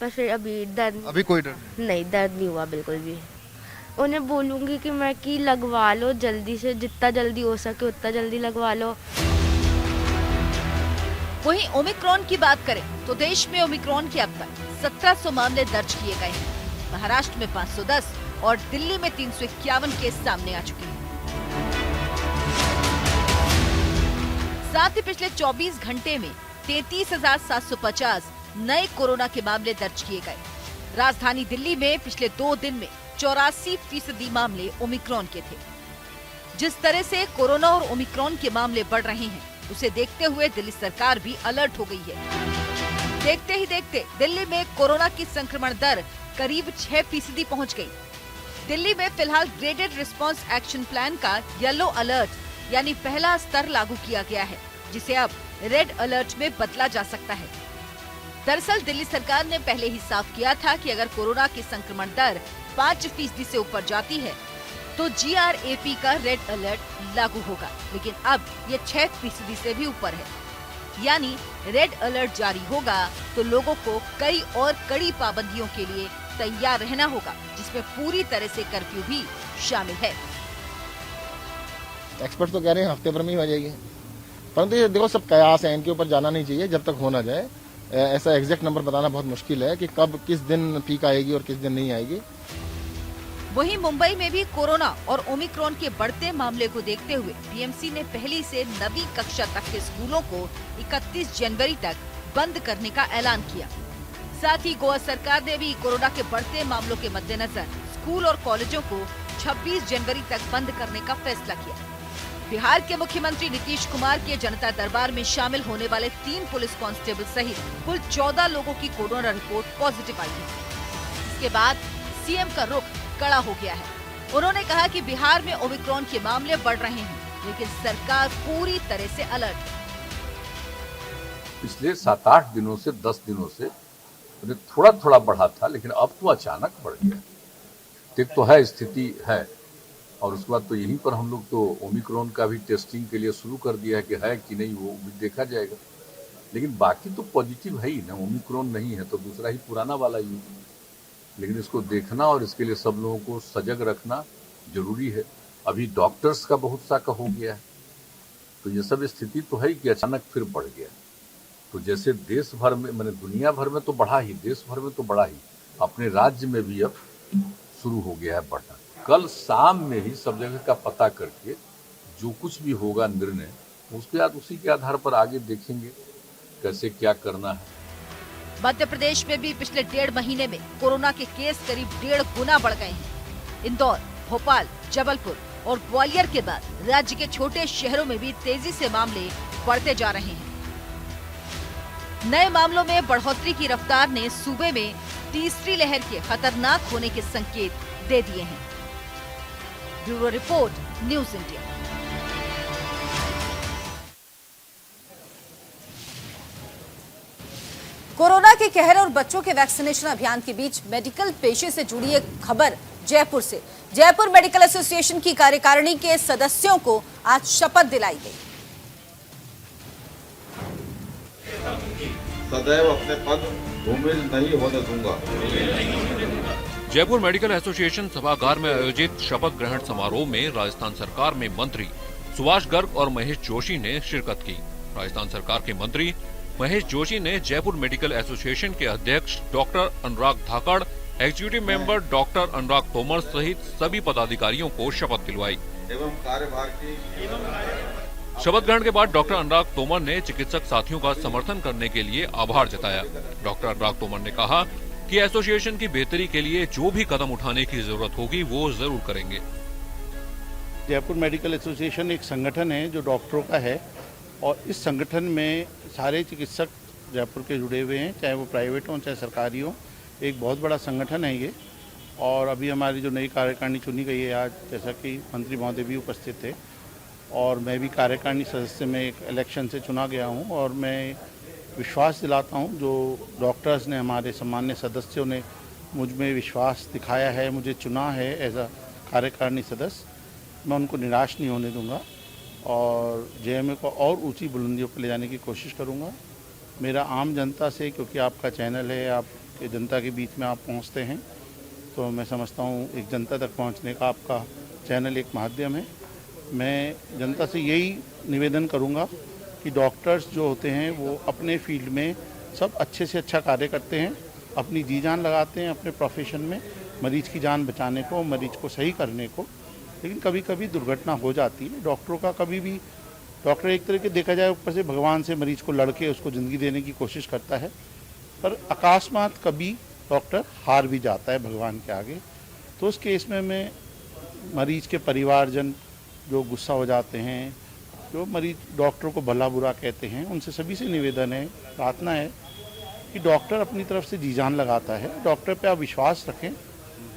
पर फिर अभी कोई डर नहीं, दर्द नहीं हुआ बिल्कुल भी। उन्हें बोलूँगी कि मैं कि लगवा लो जल्दी से, जितना जल्दी हो सके उतना जल्दी लगवा लो। वहीं ओमिक्रॉन की बात करें तो देश में ओमिक्रॉन के अब तक 1700 मामले दर्ज किए गए हैं। महाराष्ट्र में 510 और दिल्ली में 351 केस सामने आ चुके हैं। साथ ही पिछले 24 घंटे में 33,750 नए कोरोना के मामले दर्ज किए गए। राजधानी दिल्ली में पिछले 2 दिन में 84% मामले ओमिक्रॉन के थे। जिस तरह से कोरोना और ओमिक्रॉन के मामले बढ़ रहे हैं, उसे देखते हुए दिल्ली सरकार भी अलर्ट हो गई है। देखते ही देखते दिल्ली में कोरोना की संक्रमण दर करीब 6% पहुंच गई। दिल्ली में फिलहाल ग्रेडेड रिस्पांस एक्शन प्लान का येलो अलर्ट यानी पहला स्तर लागू किया गया है, जिसे अब रेड अलर्ट में बदला जा सकता है। दरअसल दिल्ली सरकार ने पहले ही साफ किया था कि अगर कोरोना की संक्रमण दर 5% से ऊपर जाती है तो GRAP का रेड अलर्ट लागू होगा, लेकिन अब ये 6% से भी ऊपर है, यानी रेड अलर्ट जारी होगा तो लोगों को कई और कड़ी पाबंदियों के लिए तैयार रहना होगा, जिसमें पूरी तरह से कर्फ्यू भी शामिल है। एक्सपर्ट तो कह रहे हैं हफ्ते भर में ही हो जाएगी, परंतु ये देखो सब कयास है, इनके ऊपर जाना नहीं चाहिए जब तक हो ना जाए। ऐसा एग्जैक्ट नंबर बताना बहुत मुश्किल है कि कब किस दिन पीक आएगी और किस दिन नहीं आएगी। वहीं मुंबई में भी कोरोना और ओमिक्रॉन के बढ़ते मामले को देखते हुए BMC ने पहली से 9वीं कक्षा तक के स्कूलों को 31 जनवरी तक बंद करने का ऐलान किया। साथ ही गोवा सरकार ने भी कोरोना के बढ़ते मामलों के मद्देनजर स्कूल और कॉलेजों को 26 जनवरी तक बंद करने का फैसला किया। बिहार के मुख्यमंत्री नीतीश कुमार के जनता दरबार में शामिल होने वाले 3 पुलिस कांस्टेबल सहित कुल 14 लोगों की कोरोना रिपोर्ट पॉजिटिव आई है। इसके बाद CM का रुख कड़ा हो गया है। उन्होंने कहा कि बिहार में ओमिक्रॉन के मामले बढ़ रहे हैं, लेकिन सरकार पूरी तरह से अलर्ट है। पिछले 7-8 दिनों से 10 दिनों से थोड़ा थोड़ा बढ़ा था, लेकिन अब तो अचानक बढ़ गया। एक तो है स्थिति है, और उसके बाद तो यहीं पर हम लोग तो ओमिक्रॉन का भी टेस्टिंग के लिए शुरू कर दिया है कि है कि नहीं वो भी देखा जाएगा। लेकिन बाकी तो पॉजिटिव है ही ना, ओमिक्रॉन नहीं है तो दूसरा ही पुराना वाला ही है। लेकिन इसको देखना और इसके लिए सब लोगों को सजग रखना जरूरी है। अभी डॉक्टर्स का बहुत सा का हो गया है, तो ये सब स्थिति तो है कि अचानक फिर बढ़ गया। तो जैसे देश भर में, मैंने दुनिया भर में तो बढ़ा ही, देश भर में तो बढ़ा ही, अपने राज्य में भी अब शुरू हो गया है बढ़ना। कल शाम में ही सब जगह का पता करके जो कुछ भी होगा निर्णय, उसके बाद उसी के आधार पर आगे देखेंगे कैसे क्या करना है। मध्य प्रदेश में भी पिछले 1.5 महीने में कोरोना के केस करीब 1.5 गुना बढ़ गए हैं। इंदौर, भोपाल, जबलपुर और ग्वालियर के बाद राज्य के छोटे शहरों में भी तेजी से मामले बढ़ते जा रहे हैं। नए मामलों में बढ़ोतरी की रफ्तार ने सूबे में तीसरी लहर के खतरनाक होने के संकेत दे दिए हैं। Bureau report, news India. Corona के कहर और बच्चों के वैक्सीनेशन अभियान के बीच मेडिकल पेशे से जुड़ी एक खबर जयपुर से। जयपुर मेडिकल एसोसिएशन की कार्यकारिणी के सदस्यों को आज शपथ दिलाई गई। सदैव अपने पद धूमिल नहीं होने दूंगा। जयपुर मेडिकल एसोसिएशन सभागार में आयोजित शपथ ग्रहण समारोह में राजस्थान सरकार में मंत्री सुभाष गर्ग और महेश जोशी ने शिरकत की। राजस्थान सरकार के मंत्री महेश जोशी ने जयपुर मेडिकल एसोसिएशन के अध्यक्ष डॉक्टर अनुराग धाकड़, एग्जीक्यूटिव मेंबर डॉक्टर अनुराग तोमर सहित सभी पदाधिकारियों को शपथ दिलवाई। एवं कार्यभार की शपथ ग्रहण के बाद डॉक्टर अनुराग तोमर ने चिकित्सक साथियों का समर्थन करने के लिए आभार जताया। डॉक्टर अनुराग तोमर ने कहा कि एसोसिएशन की बेहतरी के लिए जो भी कदम उठाने की जरूरत होगी वो जरूर करेंगे। जयपुर मेडिकल एसोसिएशन एक संगठन है जो डॉक्टरों का है और इस संगठन में सारे चिकित्सक जयपुर के जुड़े हुए हैं, चाहे वो प्राइवेट हों चाहे सरकारी हों। एक बहुत बड़ा संगठन है ये। और अभी हमारी जो नई कार्यकारिणी चुनी गई है आज, जैसा कि मंत्री महोदय भी उपस्थित थे और मैं भी कार्यकारिणी सदस्य में एक इलेक्शन से चुना गया हूँ और मैं विश्वास दिलाता हूँ जो डॉक्टर्स ने, हमारे सम्मान्य सदस्यों ने मुझ में विश्वास दिखाया है, मुझे चुना है एज अ कार्यकारिणी सदस्य, मैं उनको निराश नहीं होने दूंगा और जेएमए को और ऊंची बुलंदियों पर ले जाने की कोशिश करूंगा। मेरा आम जनता से, क्योंकि आपका चैनल है, आप जनता के बीच में आप पहुंचते हैं, तो मैं समझता हूं एक जनता तक पहुंचने का आपका चैनल एक माध्यम है। मैं जनता से यही निवेदन करूंगा कि डॉक्टर्स जो होते हैं वो अपने फील्ड में सब अच्छे से अच्छा कार्य करते हैं, अपनी जी जान लगाते हैं अपने प्रोफेशन में, मरीज की जान बचाने को, मरीज को सही करने को। लेकिन कभी कभी दुर्घटना हो जाती है। डॉक्टरों का कभी भी, डॉक्टर एक तरह के देखा जाए ऊपर से भगवान से मरीज को लड़के उसको ज़िंदगी देने की कोशिश करता है, पर अकस्मात कभी डॉक्टर हार भी जाता है भगवान के आगे। तो उस केस में मैं मरीज के परिवारजन जो गुस्सा हो जाते हैं, जो मरीज डॉक्टर को भला बुरा कहते हैं, उनसे सभी से निवेदन है, प्रार्थना है कि डॉक्टर अपनी तरफ से जी जान लगाता है। डॉक्टर पे आप विश्वास रखें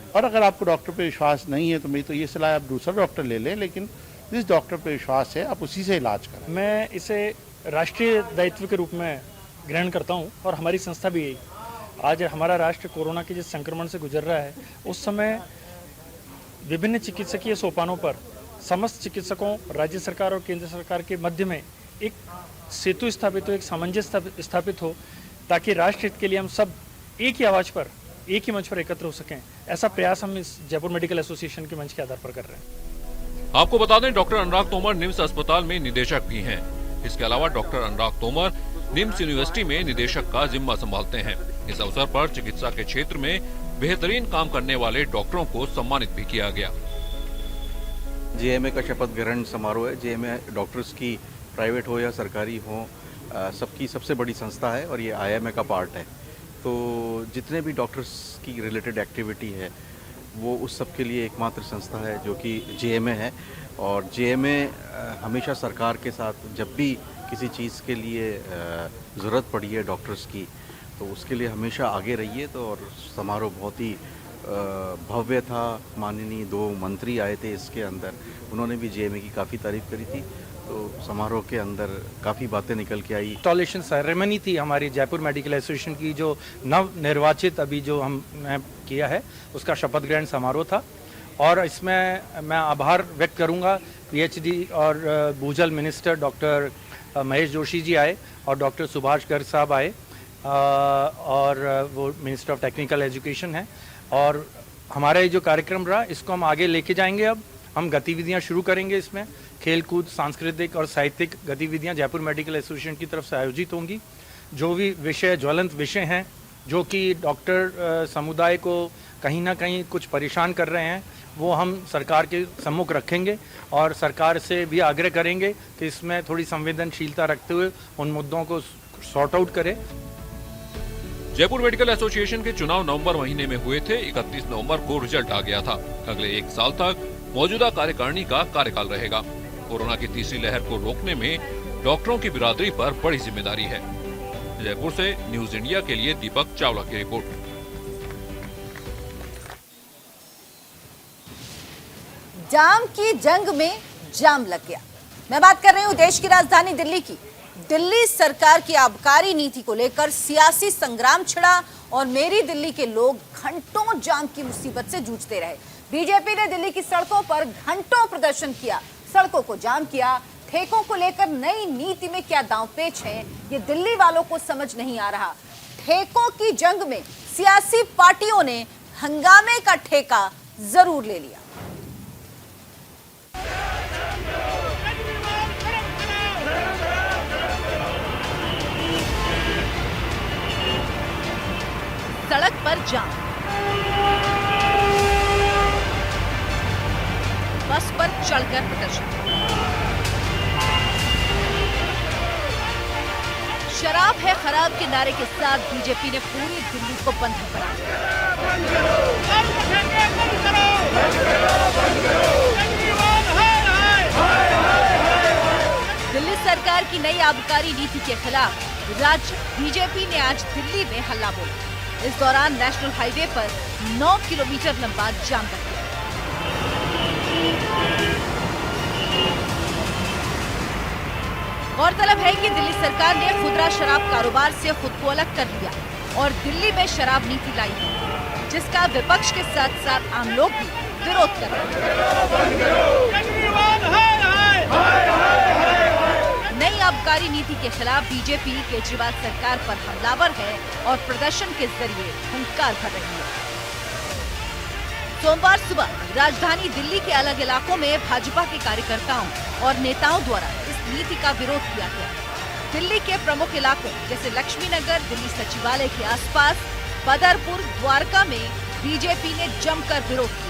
और अगर आपको डॉक्टर पे विश्वास नहीं है तो मेरी तो ये सलाह है आप दूसरा डॉक्टर ले लें, लेकिन जिस डॉक्टर पे विश्वास है आप उसी से इलाज करें। मैं इसे राष्ट्रीय दायित्व के रूप में ग्रहण करता हूँ और हमारी संस्था भी यही। आज हमारा राष्ट्र कोरोना के जिस संक्रमण से गुजर रहा है, उस समय विभिन्न चिकित्सकीय सोपानों पर समस्त चिकित्सकों, राज्य सरकार और केंद्र सरकार के मध्य में एक सेतु स्थापित हो, एक सामंजस्य स्थापित हो, ताकि राष्ट्र हित के लिए हम सब एक ही आवाज़ पर, एक ही मंच पर एकत्र हो सकें। ऐसा प्रयास हम इस जयपुर मेडिकल एसोसिएशन के मंच के आधार पर कर रहे हैं। आपको बता दें डॉक्टर अनुराग तोमर निम्स अस्पताल में निदेशक भी हैं। इसके अलावा डॉक्टर अनुराग तोमर निम्स यूनिवर्सिटी में निदेशक का जिम्मा संभालते हैं। इस अवसर पर चिकित्सा के क्षेत्र में बेहतरीन काम करने वाले डॉक्टरों को सम्मानित भी किया गया। जेएमए का शपथ ग्रहण समारोह है। जेएमए डॉक्टर्स की प्राइवेट हो या सरकारी हो, सबकी सबसे बड़ी संस्था है और ये आईएमए का पार्ट है। तो जितने भी डॉक्टर्स की रिलेटेड एक्टिविटी है वो उस सब के लिए एकमात्र संस्था है जो कि जेएमए है। और जेएमए हमेशा सरकार के साथ जब भी किसी चीज़ के लिए ज़रूरत पड़ी है डॉक्टर्स की, तो उसके लिए हमेशा आगे रही है। तो और समारोह बहुत ही भव्य था। माननीय 2 मंत्री आए थे इसके अंदर, उन्होंने भी जेएमए की काफ़ी तारीफ करी थी। तो समारोह के अंदर काफ़ी बातें निकल के आई। इंस्टॉलेशन सेरेमनी थी हमारी जयपुर मेडिकल एसोसिएशन की, जो नव निर्वाचित अभी जो हमने किया है उसका शपथ ग्रहण समारोह था। और इसमें मैं आभार व्यक्त करूंगा, पीएचडी और भूजल मिनिस्टर डॉक्टर महेश जोशी जी आए और डॉक्टर सुभाष गर्ग साहब आए और वो मिनिस्टर ऑफ टेक्निकल एजुकेशन है। और हमारा ये जो कार्यक्रम रहा इसको हम आगे लेके जाएंगे। अब हम गतिविधियां शुरू करेंगे, इसमें खेल कूद, सांस्कृतिक और साहित्यिक गतिविधियां जयपुर मेडिकल एसोसिएशन की तरफ से आयोजित होंगी। जो भी विषय, ज्वलंत विषय हैं जो कि डॉक्टर समुदाय को कहीं ना कहीं कुछ परेशान कर रहे हैं, वो हम सरकार के सम्मुख रखेंगे और सरकार से भी आग्रह करेंगे कि इसमें थोड़ी संवेदनशीलता रखते हुए उन मुद्दों को सॉर्ट आउट करें। जयपुर मेडिकल एसोसिएशन के चुनाव नवंबर महीने में हुए थे। 31 नवंबर को रिजल्ट आ गया था। अगले 1 साल तक मौजूदा कार्यकारिणी का कार्यकाल रहेगा। कोरोना की तीसरी लहर को रोकने में डॉक्टरों की बिरादरी पर बड़ी जिम्मेदारी है। जयपुर से न्यूज इंडिया के लिए दीपक चावला की रिपोर्ट। जाम की जंग में जाम लग गया। मैं बात कर रही हूं देश की राजधानी दिल्ली की। दिल्ली सरकार की आबकारी नीति को लेकर सियासी संग्राम छिड़ा और मेरी दिल्ली के लोग घंटों जाम की मुसीबत से जूझते रहे। बीजेपी ने दिल्ली की सड़कों पर घंटों प्रदर्शन किया, सड़कों को जाम किया। ठेकों को लेकर नई नीति में क्या दांवपेच है, ये दिल्ली वालों को समझ नहीं आ रहा। ठेकों की जंग में सियासी पार्टियों ने हंगामे का ठेका जरूर ले लिया। सड़क पर जाम, बस पर चढ़कर प्रदर्शन, शराब है खराब के नारे के साथ बीजेपी ने पूरी दिल्ली को बंधक बना दिया। दिल्ली सरकार की नई आबकारी नीति के खिलाफ राज्य बीजेपी ने आज दिल्ली में हल्ला बोला। इस दौरान नेशनल हाईवे पर 9 किलोमीटर लंबा जाम लग गया। गौरतलब है कि दिल्ली सरकार ने खुदरा शराब कारोबार से खुद को अलग कर लिया और दिल्ली में शराब नीति लाई है, जिसका विपक्ष के साथ साथ आम लोग भी विरोध कर रहे हैं। नई आबकारी नीति के खिलाफ बीजेपी केजरीवाल सरकार पर हमलावर है और प्रदर्शन के जरिए हुंकार भर रही है। सोमवार सुबह राजधानी दिल्ली के अलग इलाकों में भाजपा के कार्यकर्ताओं और नेताओं द्वारा इस नीति का विरोध किया गया। दिल्ली के प्रमुख इलाकों जैसे लक्ष्मी नगर, दिल्ली सचिवालय के आसपास, बदरपुर, द्वारका में बीजेपी ने जमकर विरोध किया।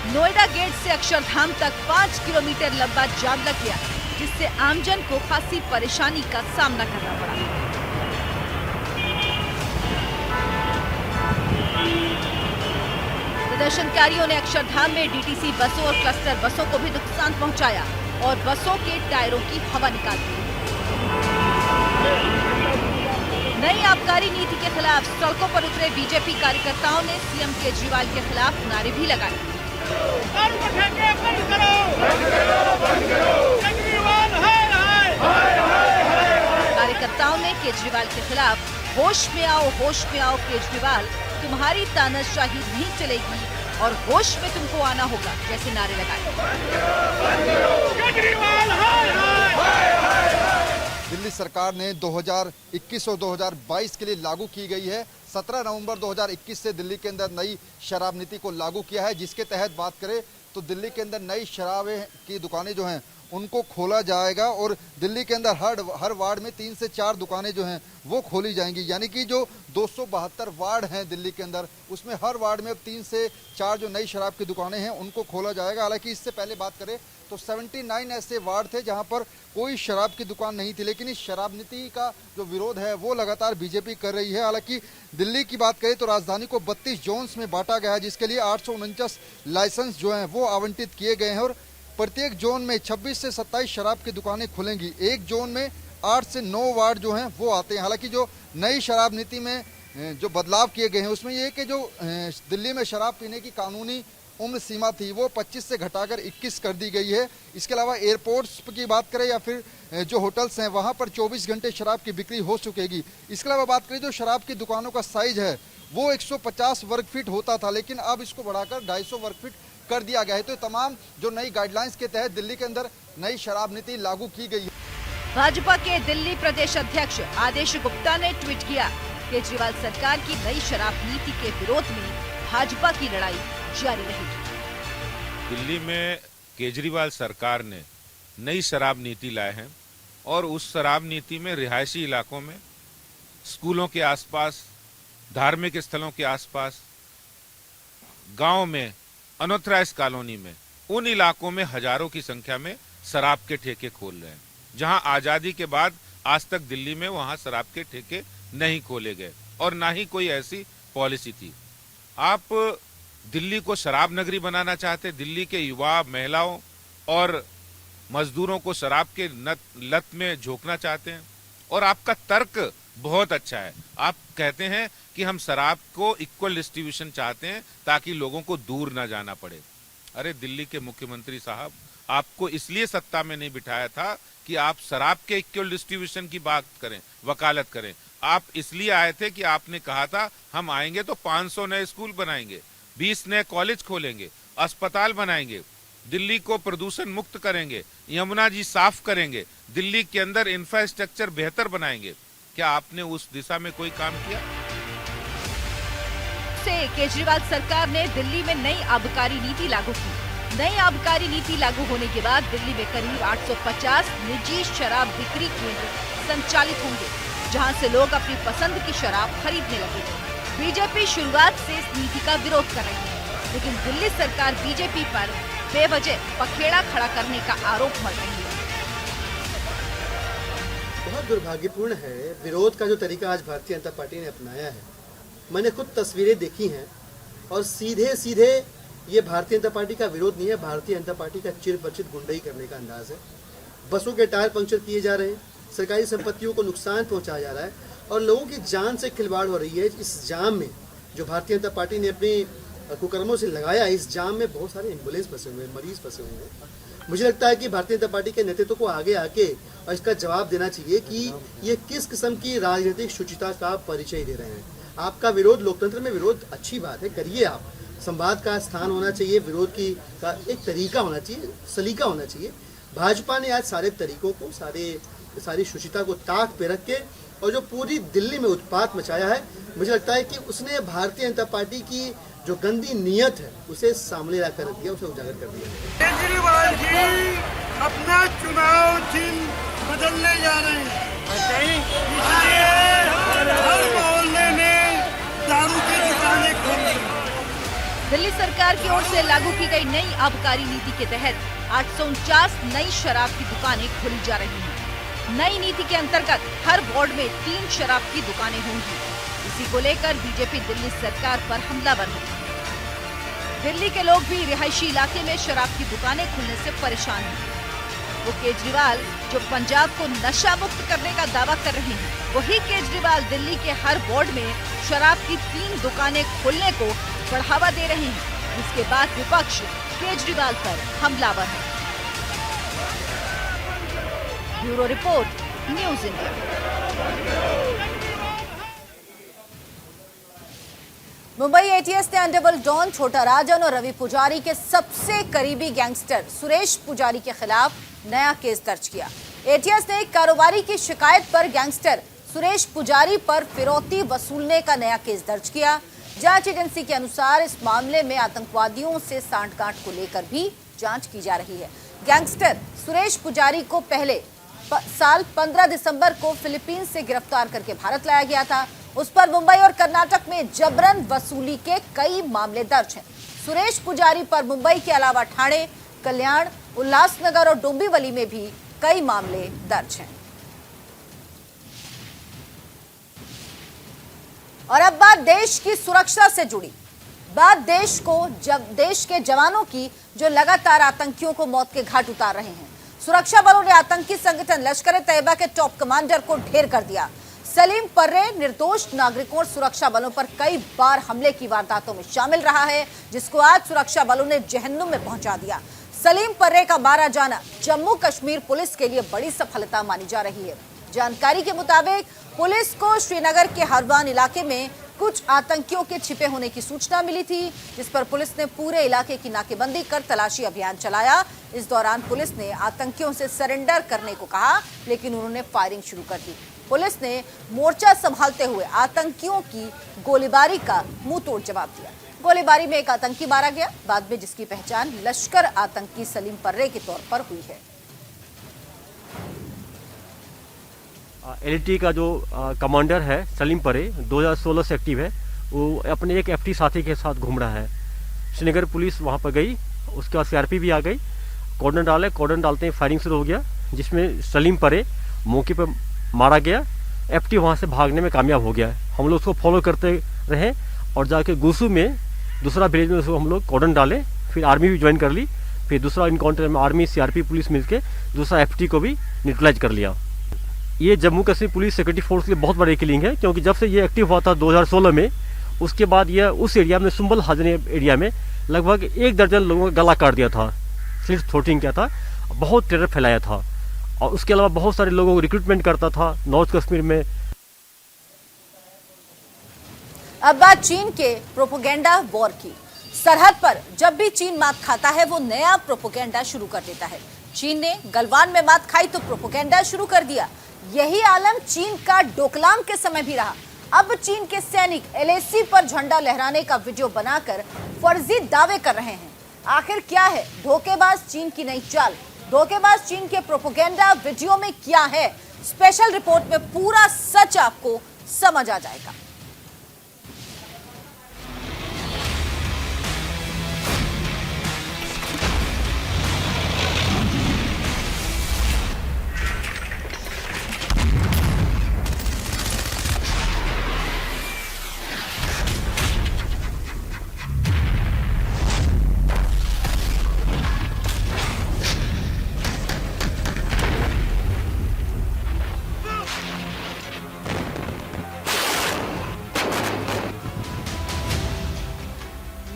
नोएडा गेट से अक्षरधाम तक 5 किलोमीटर लंबा जाम लग गया, जिससे आमजन को खासी परेशानी का सामना करना पड़ा। प्रदर्शनकारियों ने अक्षरधाम में डीटीसी बसों और क्लस्टर बसों को भी नुकसान पहुंचाया और बसों के टायरों की हवा निकाल दी। नई आबकारी नीति के खिलाफ सड़कों पर उतरे बीजेपी कार्यकर्ताओं ने सीएम केजरीवाल के खिलाफ नारे भी लगाए। कार्यकर्ताओं ने केजरीवाल के खिलाफ होश में आओ केजरीवाल, तुम्हारी तानाशाही नहीं चलेगी और होश में तुमको आना होगा जैसे नारे लगाए। दिल्ली सरकार ने 2021 और 2022 के लिए लागू की गई है। 17 नवंबर 2021 से दिल्ली के अंदर नई शराब नीति को लागू किया है, जिसके तहत बात करें तो दिल्ली के अंदर नई शराब की दुकानें जो हैं उनको खोला जाएगा और दिल्ली के अंदर हर वार्ड में 3 से 4 दुकानें जो हैं वो खोली जाएंगी। यानी कि जो 272 वार्ड हैं दिल्ली के अंदर, उसमें हर वार्ड में अब 3 से 4 जो नई शराब की दुकानें हैं उनको खोला जाएगा। हालांकि इससे पहले बात करें तो 79 ऐसे वार्ड थे जहां पर कोई शराब की दुकान नहीं थी, लेकिन इस शराब नीति का जो विरोध है वो लगातार बीजेपी कर रही है। हालांकि दिल्ली की बात करें तो राजधानी को 32 जोन्स में बांटा गया है, जिसके लिए 849 लाइसेंस जो हैं वो आवंटित किए गए हैं और प्रत्येक जोन में 26 से 27 शराब की दुकानें खुलेंगी। एक जोन में 8 से 9 वार्ड जो हैं वो आते हैं। हालांकि जो नई शराब नीति में जो बदलाव किए गए हैं उसमें ये कि जो दिल्ली में शराब पीने की कानूनी उम्र सीमा थी वो 25 से घटाकर 21 कर दी गई है। इसके अलावा एयरपोर्ट्स की बात करें या फिर जो होटल्स हैं वहाँ पर 24 घंटे शराब की बिक्री हो सकेगी। इसके अलावा बात करें जो शराब की दुकानों का साइज है वो 150 वर्ग फीट होता था, लेकिन अब इसको बढ़ाकर 250 वर्ग फीट कर दिया गया है। तो तमाम जो नई गाइडलाइंस के तहत दिल्ली के अंदर नई शराब नीति लागू की गई है। भाजपा के दिल्ली प्रदेश अध्यक्ष आदेश गुप्ता ने ट्वीट किया, केजरीवाल सरकार की नई शराब नीति के विरोध में भाजपा की लड़ाई जारी रहेगी। दिल्ली में केजरीवाल सरकार ने नई शराब नीति लाए हैं और उस शराब नीति में रिहायशी इलाकों में, स्कूलों के आसपास, धार्मिक स्थलों के आसपास, गांव में, अनऑथराइज कॉलोनी में, उन इलाकों में हजारों की संख्या में शराब के ठेके खोल रहे हैं, जहां आजादी के बाद आज तक दिल्ली में वहां शराब के ठेके नहीं खोले गए और ना ही कोई ऐसी पॉलिसी थी। आप दिल्ली को शराब नगरी बनाना चाहते, दिल्ली के युवा, महिलाओं और मजदूरों को शराब के लत में झोंकना चाहते हैं और आपका तर्क बहुत अच्छा है। आप कहते हैं कि हम शराब को इक्वल डिस्ट्रीब्यूशन चाहते हैं ताकि लोगों को दूर ना जाना पड़े। अरे दिल्ली के मुख्यमंत्री साहब, आपको इसलिए सत्ता में नहीं बिठाया था कि आप शराब के इक्वल डिस्ट्रीब्यूशन की बात करें, वकालत करें। आप इसलिए आए थे कि आपने कहा था हम आएंगे तो 500 नए स्कूल बनाएंगे, 20 नए कॉलेज खोलेंगे, अस्पताल बनाएंगे, दिल्ली को प्रदूषण मुक्त करेंगे, यमुना जी साफ करेंगे, दिल्ली के अंदर इंफ्रास्ट्रक्चर बेहतर बनाएंगे। क्या आपने उस दिशा में कोई काम किया? केजरीवाल सरकार ने दिल्ली में नई आबकारी नीति लागू की। नई आबकारी नीति लागू होने के बाद दिल्ली में करीब 850 निजी शराब बिक्री केंद्र संचालित होंगे, जहां से लोग अपनी पसंद की शराब खरीदने लगेंगे। बीजेपी शुरुआत से इस नीति का विरोध कर रही है, लेकिन दिल्ली सरकार बीजेपी पर बेवजह पखेड़ा खड़ा करने का आरोप मढ़ रही है। बहुत दुर्भाग्यपूर्ण है विरोध का जो तरीका आज भारतीय जनता पार्टी ने अपनाया है। मैंने खुद तस्वीरें देखी हैं और सीधे सीधे ये भारतीय जनता पार्टी का विरोध नहीं है, भारतीय जनता पार्टी का चिरपरिचित गुंडाई करने का अंदाज है। बसों के टायर पंक्चर किए जा रहे हैं, सरकारी संपत्तियों को नुकसान पहुंचाया जा रहा है और लोगों की जान से खिलवाड़ हो रही है। इस जाम में जो भारतीय जनता पार्टी ने अपने कुकर्मों से लगाया, इस जाम में बहुत सारे एम्बुलेंस फंसे हुए हैं, मरीज फंसे हुए हैं। मुझे लगता है कि भारतीय जनता पार्टी के नेतृत्व को आगे आके और इसका जवाब देना चाहिए कि ये किस किस्म की राजनीतिक शुचिता का परिचय दे रहे हैं। आपका विरोध, लोकतंत्र में विरोध अच्छी बात है, करिए आप। संवाद का स्थान होना चाहिए, विरोध की का एक तरीका होना चाहिए, सलीका होना चाहिए। भाजपा ने आज सारे तरीकों को, सारी शुचिता को ताक पे रख के और जो पूरी दिल्ली में उत्पात मचाया है, मुझे लगता है कि उसने भारतीय जनता पार्टी की जो गंदी नीयत है उसे सामने ला कर दिया, उसे उजागर कर दिया। केजरीवाल जी अपना चुनाव चिन्ह बदलने जा रहे हैं। हर मोहल्ले में दारू की दुकानें खोल रही हैं। दिल्ली सरकार की ओर से लागू की गई नई आबकारी नीति के तहत 849 नई शराब की दुकानें खोली जा रही हैं। नई नीति के अंतर्गत हर वार्ड में 3 शराब की दुकानें होंगी। इसी को लेकर बीजेपी दिल्ली सरकार पर हमलावर है। दिल्ली के लोग भी रिहायशी इलाके में शराब की दुकानें खुलने से परेशान हैं। वो केजरीवाल जो पंजाब को नशा मुक्त करने का दावा कर रहे हैं, वही केजरीवाल दिल्ली के हर वार्ड में शराब की 3 दुकानें खोलने को बढ़ावा दे रहे हैं, जिसके बाद विपक्ष केजरीवाल पर हमलावर है। Bureau report, news India. Mumbai ATS ने अंडरवर्ल्ड डॉन छोटा राजन और रवि पुजारी के सबसे करीबी गैंगस्टर सुरेश पुजारी के खिलाफ नया केस दर्ज किया। एटीएस ने एक कारोबारी की शिकायत पर गैंगस्टर सुरेश पुजारी पर फिरौती वसूलने का नया केस दर्ज किया। जांच एजेंसी के अनुसार इस मामले में आतंकवादियों से सांठगांठ को लेकर भी जांच की जा रही है। गैंगस्टर सुरेश पुजारी को पहले साल 15 दिसंबर को फिलीपींस से गिरफ्तार करके भारत लाया गया था। उस पर मुंबई और कर्नाटक में जबरन वसूली के कई मामले दर्ज हैं। सुरेश पुजारी पर मुंबई के अलावा ठाणे, कल्याण, उल्लासनगर और डोंबिवली में भी कई मामले दर्ज हैं। और अब बात देश की सुरक्षा से जुड़ी। बात देश के जवानों की जो लगातार आतंकियों को मौत के घाट उतार रहे हैं। सुरक्षा बलों ने आतंकी संगठन लश्कर ए तैयबा के टॉप कमांडर को ढेर कर दिया। सलीम पर्रे निर्दोष नागरिकों और सुरक्षा बलों पर कई बार हमले की वारदातों में शामिल रहा है, जिसको आज सुरक्षा बलों ने जहन्नुम में पहुंचा दिया। सलीम पर्रे का मारा जाना जम्मू कश्मीर पुलिस के लिए बड़ी सफलता मानी जा रही है। जानकारी के मुताबिक पुलिस को श्रीनगर के हरवान इलाके में कुछ आतंकियों के छिपे होने की सूचना मिली थी, जिस पर पुलिस ने पूरे इलाके की नाकेबंदी कर तलाशी अभियान चलाया। इस दौरान पुलिस ने आतंकियों से सरेंडर करने को कहा, लेकिन उन्होंने फायरिंग शुरू कर दी। पुलिस ने मोर्चा संभालते हुए आतंकियों की गोलीबारी का मुंहतोड़ जवाब दिया। गोलीबारी में एक आतंकी मारा गया, बाद में जिसकी पहचान लश्कर आतंकी सलीम पर्रे के तौर पर हुई है। एलटी का जो कमांडर है सलीम पर्रे 2016 से एक्टिव है। वो अपने एक एफटी साथी के साथ घूम रहा है। श्रीनगर पुलिस वहां पर गई, उसके बाद सीआरपी भी आ गई, कॉर्डन डाले। कॉर्डन डालते ही फायरिंग शुरू हो गया, जिसमें सलीम पर्रे मौके पर मारा गया। एफटी वहां से भागने में कामयाब हो गया। हम लोग उसको फॉलो करते रहे और जाके गुसू में दूसरा विलेज में उसको हम लोग कॉर्डन डाले। फिर आर्मी भी ज्वाइन कर ली। फिर दूसरा इनकाउंटर में आर्मी सीआरपी पुलिस मिलकर दूसरा एफटी को भी न्यूट्रलाइज कर लिया। ये Jammu Kashmir police security force के लिए बहुत बड़ी किलिंग है, क्योंकि जब से ये एक्टिव हुआ था 2016 में, उसके बाद यह उस एरिया में सुंबल हाजने एरिया में लगभग 1 दर्जन लोगों का गला काट दिया था। स्लिट थ्रोटिंग किया था, बहुत टेरर फैलाया था और उसके अलावा बहुत सारे लोगों को रिक्रूटमेंट करता था नॉर्थ कश्मीर में। अब बात चीन के प्रोपेगेंडा वॉर की। सरहद पर जब भी चीन मात खाता है वो नया प्रोपेगेंडा शुरू कर देता है। चीन ने गलवान में मात खाई तो प्रोपेगेंडा शुरू कर दिया। यही आलम चीन का डोकलाम के समय भी रहा। अब चीन के सैनिक एलएसी पर झंडा लहराने का वीडियो बनाकर फर्जी दावे कर रहे हैं। आखिर क्या है धोखेबाज चीन की नई चाल? धोखेबाज चीन के प्रोपेगेंडा वीडियो में क्या है? स्पेशल रिपोर्ट में पूरा सच आपको समझ आ जाएगा।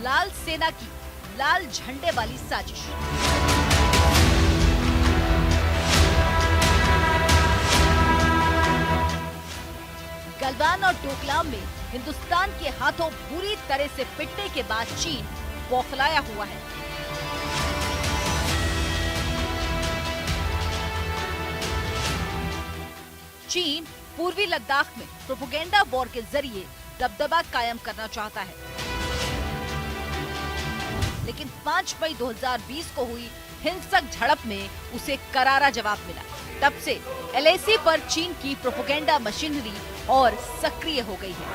लाल सेना की लाल झंडे वाली साजिश। गलवान और डोकलाम में हिंदुस्तान के हाथों बुरी तरह से पिटने के बाद चीन बौखलाया हुआ है। चीन पूर्वी लद्दाख में प्रोपेगेंडा वॉर के जरिए दबदबा कायम करना चाहता है, लेकिन 5 मई 2020 को हुई हिंसक झड़प में उसे करारा जवाब मिला। तब से एलएसी पर चीन की प्रोपेगेंडा मशीनरी और सक्रिय हो गई है।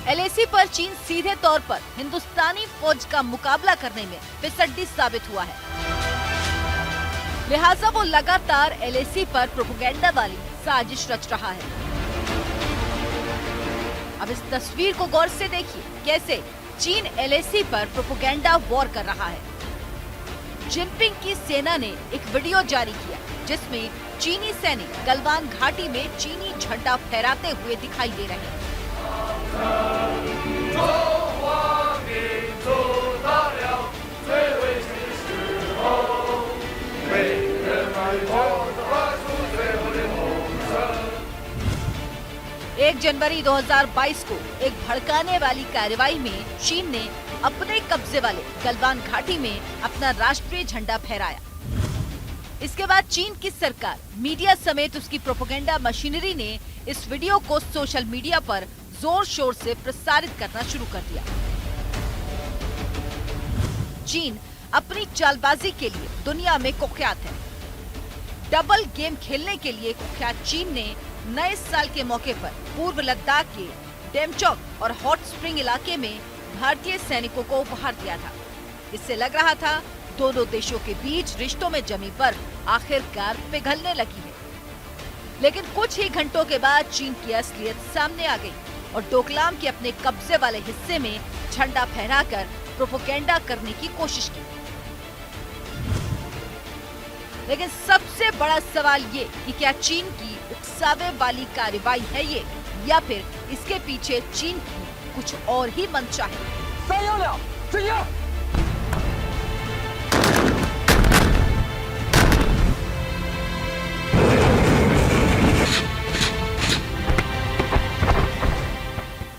एलएसी पर चीन सीधे तौर पर हिंदुस्तानी फौज का मुकाबला करने में फिसड्डी साबित हुआ है, लिहाजा वो लगातार एलएसी पर प्रोपेगेंडा वाली साजिश रच रहा है। अब इस तस्वीर को गौर से देखिए, कैसे चीन एलएसी पर प्रोपेगेंडा वॉर कर रहा है। जिनपिंग की सेना ने एक वीडियो जारी किया जिसमें चीनी सैनिक गलवान घाटी में चीनी झंडा फहराते हुए दिखाई दे रहे हैं। एक जनवरी 2022 को एक भड़काने वाली कार्रवाई में चीन ने अपने कब्जे वाले गलवान घाटी में अपना राष्ट्रीय झंडा फहराया। इसके बाद चीन की सरकार, मीडिया समेत उसकी प्रोपेगेंडा मशीनरी ने इस वीडियो को सोशल मीडिया पर जोर शोर से प्रसारित करना शुरू कर दिया। चीन अपनी चालबाजी के लिए दुनिया में कुख्यात है। डबल गेम खेलने के लिए कुख्यात चीन ने नए साल के मौके पर पूर्व लद्दाख के डेमचौक और हॉट स्प्रिंग इलाके में भारतीय सैनिकों को उपहार दिया था। इससे लग रहा था दोनों देशों के बीच रिश्तों में जमी बर्फ आखिरकार पिघलने लगी है। लेकिन कुछ ही घंटों के बाद चीन की असलियत सामने आ गई और डोकलाम के अपने कब्जे वाले हिस्से में झंडा फहराकर प्रोपेगेंडा करने की कोशिश की। लेकिन सबसे बड़ा सवाल ये कि क्या चीन की उकसावे वाली कार्रवाई है ये, या फिर इसके पीछे चीन की कुछ और ही मंशा है।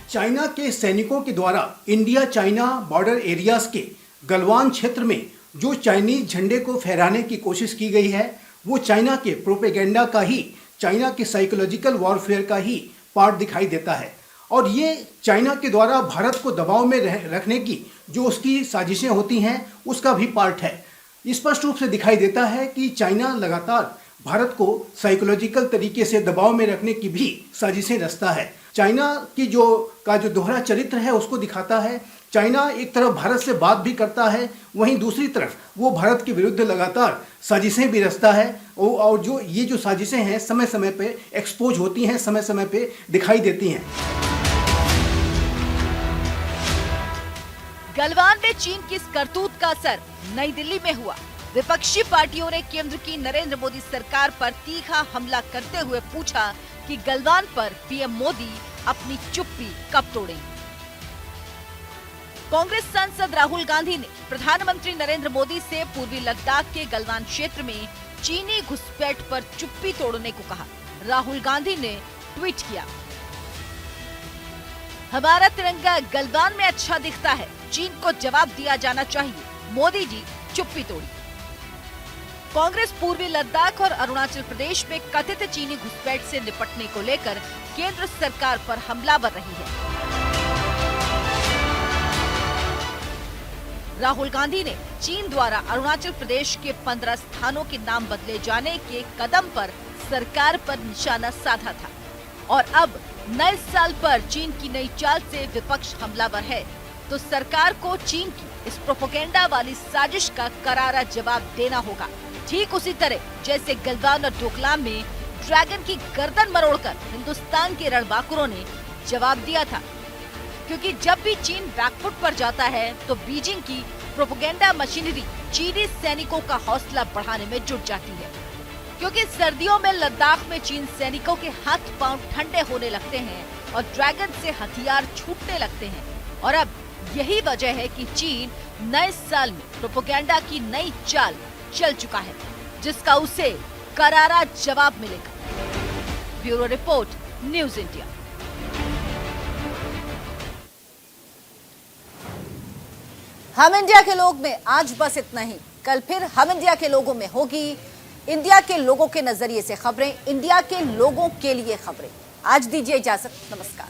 चाइना के सैनिकों के द्वारा इंडिया चाइना बॉर्डर एरियाज के गलवान क्षेत्र में जो चाइनीज झंडे को फहराने की कोशिश की गई है वो चाइना के प्रोपेगेंडा का ही, चाइना के साइकोलॉजिकल वॉरफेयर का ही पार्ट दिखाई देता है। और ये चाइना के द्वारा भारत को दबाव में रखने की जो उसकी साजिशें होती हैं उसका भी पार्ट है। स्पष्ट रूप से दिखाई देता है कि चाइना लगातार भारत को साइकोलॉजिकल तरीके से दबाव में रखने की भी साजिशें रचता है। चाइना की जो दोहरा चरित्र है उसको दिखाता है। चाइना एक तरफ भारत से बात भी करता है, वहीं दूसरी तरफ वो भारत के विरुद्ध लगातार साजिशें भी रचता है। और जो ये जो साजिशें हैं समय समय पे एक्सपोज होती हैं, समय समय पे दिखाई देती हैं। गलवान में चीन की इस करतूत का असर नई दिल्ली में हुआ। विपक्षी पार्टियों ने केंद्र की नरेंद्र मोदी सरकार पर तीखा हमला करते हुए पूछा कि गलवान पर पीएम मोदी अपनी चुप्पी कब तोड़ेंगे। कांग्रेस सांसद राहुल गांधी ने प्रधानमंत्री नरेंद्र मोदी से पूर्वी लद्दाख के गलवान क्षेत्र में चीनी घुसपैठ पर चुप्पी तोड़ने को कहा। राहुल गांधी ने ट्वीट किया, हमारा तिरंगा गलवान में अच्छा दिखता है, चीन को जवाब दिया जाना चाहिए, मोदी जी चुप्पी तोड़ी। कांग्रेस पूर्वी लद्दाख और अरुणाचल प्रदेश में कथित चीनी घुसपैठ से निपटने को लेकर केंद्र सरकार पर हमलावर रही है। राहुल गांधी ने चीन द्वारा अरुणाचल प्रदेश के 15 स्थानों के नाम बदले जाने के कदम पर सरकार पर निशाना साधा था और अब नए साल पर चीन की नई चाल से विपक्ष हमलावर है, तो सरकार को चीन की इस प्रोपेगेंडा वाली साजिश का करारा जवाब देना होगा। ठीक उसी तरह जैसे गलवान और डोकलाम में ड्रैगन की गर्दन मरोड़कर हिंदुस्तान के रणबांकुरों ने जवाब दिया था, क्योंकि जब भी चीन बैकफुट पर जाता है तो बीजिंग की प्रोपेगेंडा मशीनरी चीनी सैनिकों का हौसला बढ़ाने में जुट जाती है, क्योंकि सर्दियों में लद्दाख में चीन सैनिकों के हाथ पांव ठंडे होने लगते हैं और ड्रैगन से हथियार छूटने लगते हैं। और अब यही वजह है कि चीन नए साल में प्रोपेगेंडा की नई चाल चल चुका है, जिसका उसे करारा जवाब मिलेगा। Bureau report, news India. हम इंडिया के लोग में आज बस इतना ही। कल फिर हम इंडिया के लोगों में होगी इंडिया के लोगों के नजरिए से खबरें, इंडिया के लोगों के लिए खबरें। आज दीजिए इजाजत, नमस्कार।